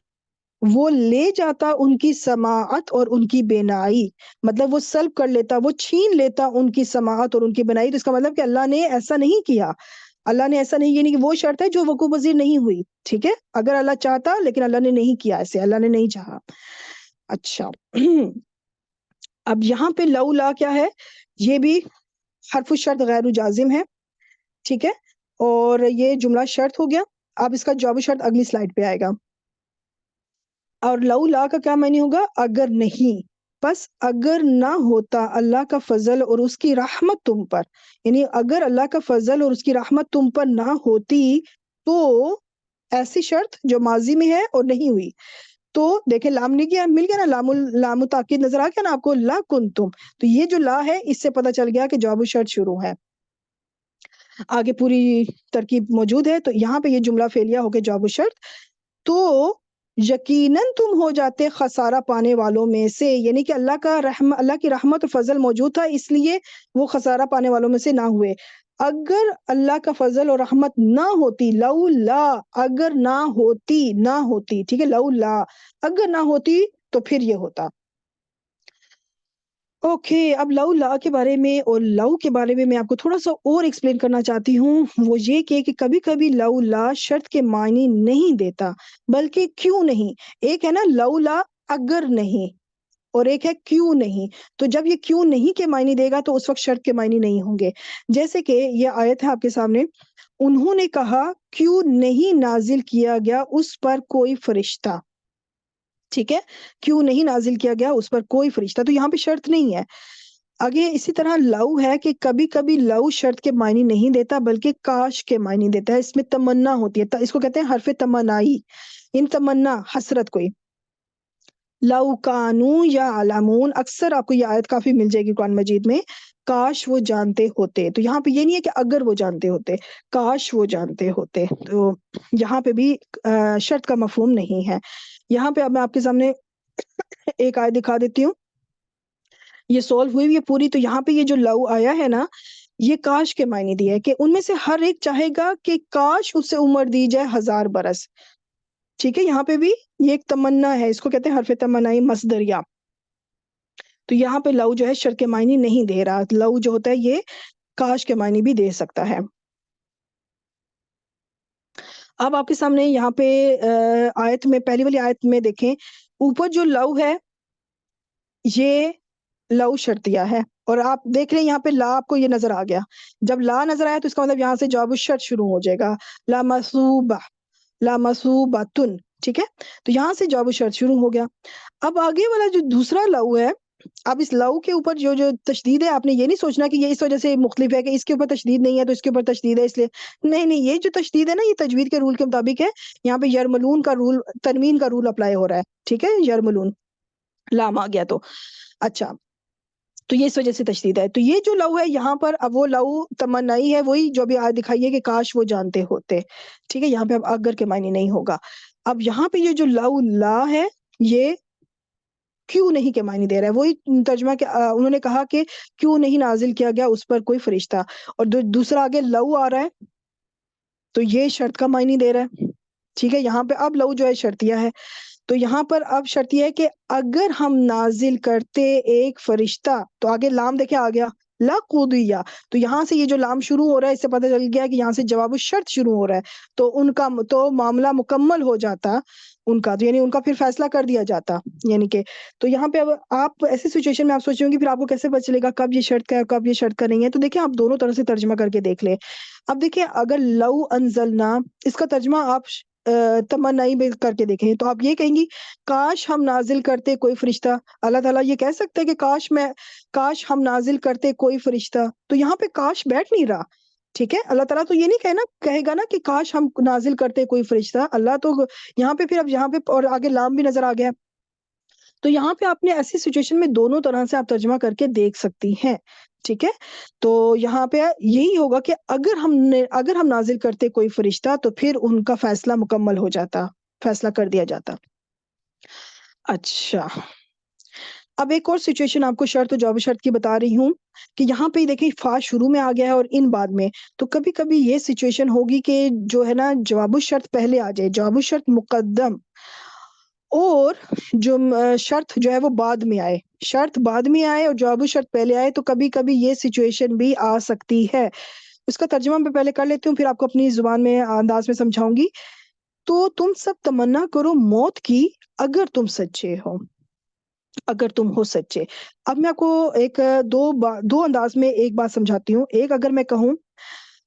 وہ لے جاتا ان کی سماعت اور ان کی بینائی، مطلب وہ سلب کر لیتا، وہ چھین لیتا ان کی سماعت اور ان کی بینائی. تو اس کا مطلب کہ اللہ نے ایسا نہیں کیا. اللہ نے ایسا نہیں، یعنی کہ وہ شرط ہے جو وقوع پذیر نہیں ہوئی. ٹھیک ہے. اگر اللہ چاہتا لیکن اللہ نے نہیں کیا ایسے، اللہ نے نہیں چاہا. اچھا اب یہاں پہ لو لا کیا ہے؟ یہ بھی حرف الشرط غیر جازم ہے. ٹھیک ہے. اور یہ جملہ شرط ہو گیا. اب اس کا جواب شرط اگلی سلائیڈ پہ آئے گا. اور لو لا کا کیا معنی ہوگا؟ اگر نہیں. بس اگر نہ ہوتا اللہ کا فضل اور اس کی رحمت تم پر، یعنی اگر اللہ کا فضل اور اس کی رحمت تم پر نہ ہوتی تو ایسی شرط جو ماضی میں ہے اور نہیں ہوئی. تو دیکھیں لام نہیں کیا مل گیا نا، لام تاکید نظر آ گیا نا آپ کو، لا کنتم. تو یہ جو لا ہے اس سے پتہ چل گیا کہ جواب شرط شروع ہے. آگے پوری ترکیب موجود ہے. تو یہاں پہ یہ جملہ فعلیہ ہو کے جواب شرط. تو یقیناً تم ہو جاتے خسارہ پانے والوں میں سے، یعنی کہ اللہ کی رحمت اور فضل موجود تھا اس لیے وہ خسارہ پانے والوں میں سے نہ ہوئے. اگر اللہ کا فضل اور رحمت نہ ہوتی، لو لا اگر نہ ہوتی ٹھیک ہے، لو لا اگر نہ ہوتی تو پھر یہ ہوتا. اوکے. اب لو لا کے بارے میں اور لو کے بارے میں آپ کو تھوڑا سا اور ایکسپلین کرنا چاہتی ہوں. وہ یہ کہ کبھی کبھی لو لا شرط کے معنی نہیں دیتا بلکہ کیوں نہیں. ایک ہے نا لو لا اگر نہیں، اور ایک ہے کیوں نہیں. تو جب یہ کیوں نہیں کے معنی دے گا تو اس وقت شرط کے معنی نہیں ہوں گے. جیسے کہ یہ آیت ہے آپ کے سامنے، انہوں نے کہا کیوں نہیں نازل کیا گیا اس پر کوئی فرشتہ. ٹھیک ہے. کیوں نہیں نازل کیا گیا اس پر کوئی فرشتہ. تو یہاں پہ شرط نہیں ہے. آگے اسی طرح لو ہے کہ کبھی کبھی لو شرط کے معنی نہیں دیتا بلکہ کاش کے معنی دیتا ہے. اس میں تمنا ہوتی ہے، اس کو کہتے ہیں حرف تمنائی، ان تمنا حسرت کوئی. لو کانو یا علامون، اکثر آپ کو یہ آیت کافی مل جائے گی قرآن مجید میں، کاش وہ جانتے ہوتے. تو یہاں پہ یہ نہیں ہے کہ اگر وہ جانتے ہوتے، کاش وہ جانتے ہوتے. تو یہاں پہ بھی شرط کا مفہوم نہیں ہے. یہاں پہ اب میں آپ کے سامنے ایک آیت دکھا دیتی ہوں، یہ سولو ہوئی ہے پوری. تو یہاں پہ یہ جو لو آیا ہے نا یہ کاش کے معنی دیا ہے کہ ان میں سے ہر ایک چاہے گا کہ کاش اسے عمر دی جائے 1000 برس. ٹھیک ہے. یہاں پہ بھی یہ ایک تمنا ہے، اس کو کہتے ہیں حرف تمنائی مصدریہ. تو یہاں پہ لو جو ہے شرط کے معنی نہیں دے رہا. لو جو ہوتا ہے یہ کاش کے معنی بھی دے سکتا ہے. اب آپ کے سامنے یہاں پہ آیت میں پہلی والی آیت میں دیکھیں اوپر جو لو ہے یہ لو شرطیہ ہے، اور آپ دیکھ لیں یہاں پہ لا آپ کو یہ نظر آ گیا. جب لا نظر آیا تو اس کا مطلب یہاں سے جواب الشرط شروع ہو جائے گا. لا مسوبہ، لا مسوبتن، ٹھیک ہے. تو یہاں سے جواب الشرط شروع ہو گیا. اب آگے والا جو دوسرا لو ہے، اب اس لو کے اوپر جو تشدید ہے، آپ نے یہ نہیں سوچنا کہ یہ اس وجہ سے مختلف ہے کہ اس کے اوپر تشدید نہیں ہے تو اس کے اوپر تشدید ہے اس لیے. نہیں، یہ جو تشدید ہے نا، یہ تجوید کے رول کے مطابق ہے. یہاں پہ یرملون کا رول، تنوین کا رول اپلائی ہو رہا ہے، ٹھیک ہے. یرملون لام آ گیا تو اچھا، تو یہ اس وجہ سے تشدید ہے. تو یہ جو لو ہے یہاں پر، اب وہ لو تمنائی ہے، وہی جو بھی آج دکھائی ہے کہ کاش وہ جانتے ہوتے، ٹھیک ہے. یہاں پہ اب اگر کے معنی نہیں ہوگا. اب یہاں پہ یہ جو لو لا ہے، یہ کیوں نہیں کے معنی دے رہا ہے. وہی ترجمہ کہ انہوں نے کہا کہ کیوں نہیں نازل کیا گیا اس پر کوئی فرشتہ، اور دوسرا آگے لو آ رہا ہے تو یہ شرط کا معنی دے رہا ہے، ٹھیک ہے. یہاں پہ اب لو جو ہے شرطیہ ہے، تو یہاں پر اب شرط یہ ہے کہ اگر ہم نازل کرتے ایک فرشتہ، تو آگے لام دیکھیں آ گیا لا قضیہ، تو یہاں سے یہ جو لام شروع ہو رہا ہے اس سے پتہ چل گیا کہ یہاں سے جواب الشرط شروع ہو رہا ہے، تو ان کا تو معاملہ مکمل ہو جاتا ان کا، تو یعنی ان کا پھر فیصلہ کر دیا جاتا. یعنی کہ تو یہاں پہ اب آپ ایسی سچویشن میں آپ سوچیں گے پھر آپ کو کیسے پتہ چلے گا کب یہ شرط کا ہے کب یہ شرط کا نہیں ہے. تو دیکھیں آپ دونوں طرح سے ترجمہ کر کے دیکھ لیں. اب دیکھیں اگر لو انزلنا، اس کا ترجمہ آپ تمنائی میں کر کے دیکھیں تو آپ یہ کہیں گی کاش ہم نازل کرتے کوئی فرشتہ. اللہ تعالیٰ یہ کہہ سکتے کہ کاش ہم نازل کرتے کوئی فرشتہ، تو یہاں پہ کاش بیٹھ نہیں رہا، ٹھیک ہے. اللہ تعالیٰ تو یہ نہیں کہے گا نا کہ کاش ہم نازل کرتے کوئی فرشتہ. اللہ تو یہاں پہ پھر اب یہاں پہ اور آگے لام بھی نظر آ گیا، تو یہاں پہ آپ نے ایسی سچویشن میں دونوں طرح سے آپ ترجمہ کر کے دیکھ سکتی ہیں، ٹھیک ہے. تو یہاں پہ یہی ہوگا کہ اگر ہم نازل کرتے کوئی فرشتہ تو پھر ان کا فیصلہ مکمل ہو جاتا، فیصلہ کر دیا جاتا. اچھا، اب ایک اور سچویشن آپ کو شرط و جواب شرط کی بتا رہی ہوں کہ یہاں پہ دیکھیں فا شروع میں آ گیا ہے اور ان بعد میں، تو کبھی کبھی یہ سچویشن ہوگی کہ جو ہے نا جواب الشرط پہلے آ جائے، جواب الشرط مقدم، اور جو شرط جو ہے وہ بعد میں آئے، شرط بعد میں آئے اور جواب الشرط پہلے آئے. تو کبھی کبھی یہ سچویشن بھی آ سکتی ہے. اس کا ترجمہ میں پہلے کر لیتی ہوں پھر آپ کو اپنی زبان میں انداز میں سمجھاؤں گی. تو تم سب تمنا کرو موت کی اگر تم سچے ہو، اگر تم ہو سچے. اب میں آپ کو ایک دو انداز میں ایک بات سمجھاتی ہوں. ایک، اگر میں کہوں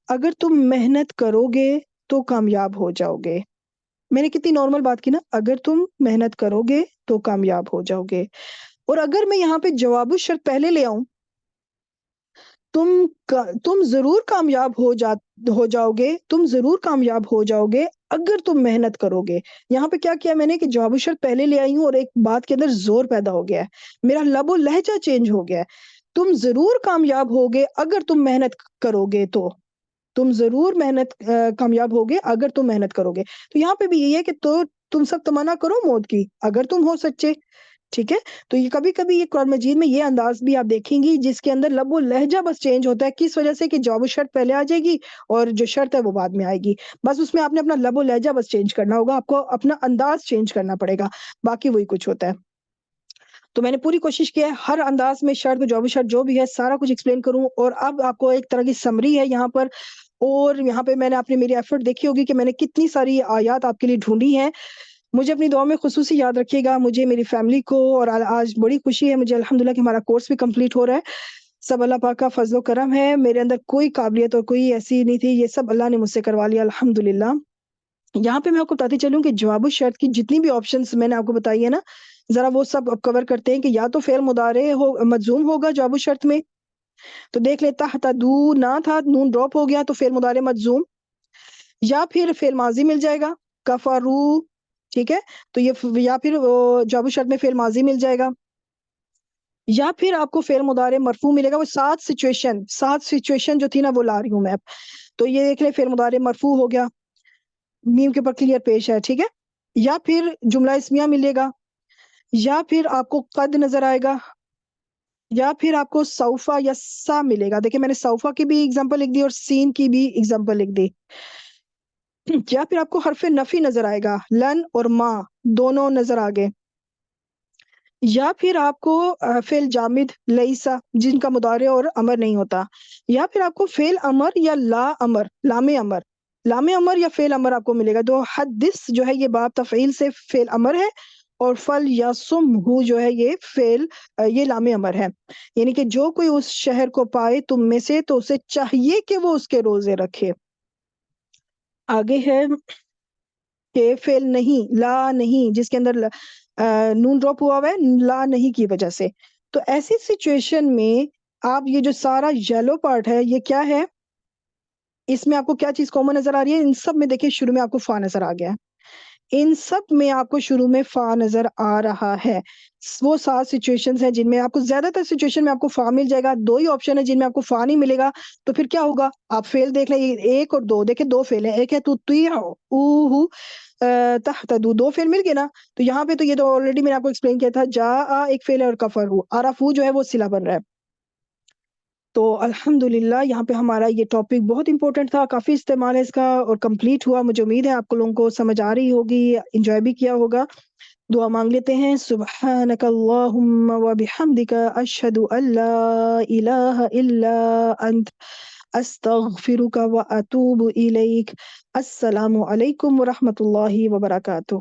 اگر تم محنت کرو گے تو کامیاب ہو جاؤ گے، میں نے کتنی نارمل بات کی نا، اگر تم محنت کرو گے تو کامیاب ہو جاؤ گے. اور اگر میں یہاں پہ جواب الشرط پہلے لے آؤں، تم ضرور کامیاب ہو جاؤ گے، تم ضرور کامیاب ہو جاؤ گے اگر تم محنت کرو گے. یہاں پہ کیا کیا میں نے کہ جواب الشرط پہلے لے آئی ہوں اور ایک بات کے اندر زور پیدا ہو گیا ہے، میرا لب و لہجہ چینج ہو گیا ہے. تم ضرور کامیاب ہوگے اگر تم محنت کرو گے، تو تم ضرور کامیاب ہوگے اگر تم محنت کرو گے. تو یہاں پہ بھی یہی ہے کہ تو تم سب تمنا کرو موت کی اگر تم ہو سچے، ٹھیک ہے. تو یہ کبھی کبھی یہ قرآن مجید میں یہ انداز بھی آپ دیکھیں گی جس کے اندر لب و لہجہ بس چینج ہوتا ہے، کس وجہ سے کہ جواب الشرط پہلے آ جائے گی اور جو شرط ہے وہ بعد میں آئے گی. بس اس میں آپ نے اپنا لب و لہجہ بس چینج کرنا ہوگا، آپ کو اپنا انداز چینج کرنا پڑے گا، باقی وہی کچھ ہوتا ہے. تو میں نے پوری کوشش کی ہے ہر انداز میں شرط و جواب شرط جو بھی ہے سارا کچھ ایکسپلین کروں. اور اب آپ کو ایک طرح کی سمری ہے یہاں پر، اور یہاں پہ میں نے آپ نے میری ایفرٹ دیکھی ہوگی کہ میں نے کتنی ساری آیات آپ کے لیے ڈھونڈی ہیں. مجھے اپنی دعا میں خصوصی یاد رکھیے گا، مجھے میری فیملی کو، اور آج بڑی خوشی ہے مجھے الحمدللہ کہ ہمارا کورس بھی کمپلیٹ ہو رہا ہے. سب اللہ پاک کا فضل و کرم ہے، میرے اندر کوئی قابلیت اور کوئی ایسی نہیں تھی، یہ سب اللہ نے مجھ سے کروا لیا الحمدللہ. یہاں پہ میں آپ کو بتاتی چلوں کہ جواب الشرط کی جتنی بھی آپشنز میں نے آپ کو بتائی ہے نا، ذرا وہ سب اب کور کرتے ہیں کہ یا تو فعل مضارع مجزوم ہوگا جواب الشرط میں، تو دیکھ لیں تہتدو نہ تھا، نون ڈراپ ہو گیا تو فعل مضارع مجزوم، یا پھر فعل ماضی مل جائے گا کفرو، ٹھیک ہے. تو یہ یا پھر جواب الشرط میں فعل ماضی مل جائے گا، یا پھر آپ کو فعل مضارع مرفوع ملے گا. وہ سات سچویشن جو تھی نا وہ لا رہی ہوں میں اب. تو یہ دیکھ لیں فعل مضارع مرفوع ہو گیا، میم کے اوپر کلیئر پیش ہے، ٹھیک ہے. یا پھر جملہ اسمیہ ملے گا، یا پھر آپ کو قد نظر آئے گا، یا پھر آپ کو سوفا یا سا ملے گا. دیکھیں میں نے سوفا کی بھی اگزامپل لکھ دی اور سین کی بھی اگزامپل لکھ دی. یا پھر آپ کو حرف نفی نظر آئے گا، لن اور ما دونوں نظر آگے. یا پھر آپ کو فعل جامد لیسا جن کا مضارع اور امر نہیں ہوتا. یا پھر آپ کو فعل امر یا لام امر یا فعل امر آپ کو ملے گا. تو حدث جو ہے یہ باب تفعیل سے فعل امر ہے اور فل یا سم ہو جو ہے یہ فعل یہ لام امر ہے، یعنی کہ جو کوئی اس شہر کو پائے تم میں سے تو اسے چاہیے کہ وہ اس کے روزے رکھے۔ آگے ہے کہ فعل نہیں، لا نہیں، جس کے اندر نون ڈراپ ہوا ہوا ہے لا نہیں کی وجہ سے، تو ایسی سچویشن میں آپ یہ جو سارا یلو پارٹ ہے یہ کیا ہے، اس میں آپ کو کیا چیز کامن نظر آ رہی ہے؟ ان سب میں دیکھیں شروع میں آپ کو فا نظر آ گیا ہے، ان سب میں آپ کو شروع میں فا نظر آ رہا ہے۔ وہ 7 سچویشنز ہیں جن میں آپ کو زیادہ تر سچویشن میں آپ کو فا مل جائے گا، 2 ہی آپشن ہے جن میں آپ کو فا نہیں ملے گا، تو پھر کیا ہوگا؟ آپ فیل دیکھ لیں، ایک اور دو دیکھیں، 2 فیل ہیں، ایک ہے تو تحتدو، 2 فیل مل گئے نا، تو یہاں پہ تو یہ تو آلریڈی میں نے آپ کو ایکسپلین کیا تھا، جا ایک فیل ہے اور کفر ہو، عرفو جو ہے وہ صلہ بن رہا ہے۔ تو الحمدللہ یہاں پہ ہمارا یہ ٹاپک بہت امپورٹنٹ تھا، کافی استعمال ہے اس کا اور کمپلیٹ ہوا، مجھے امید ہے آپ کو لوگوں کو سمجھ آ رہی ہوگی، انجوائے بھی کیا ہوگا۔ دعا مانگ لیتے ہیں، سبحانک اللہم وبحمدک اشہد ان لا الہ الا انت استغفرک واتوب الیک۔ السلام علیکم ورحمۃ اللہ وبرکاتہ۔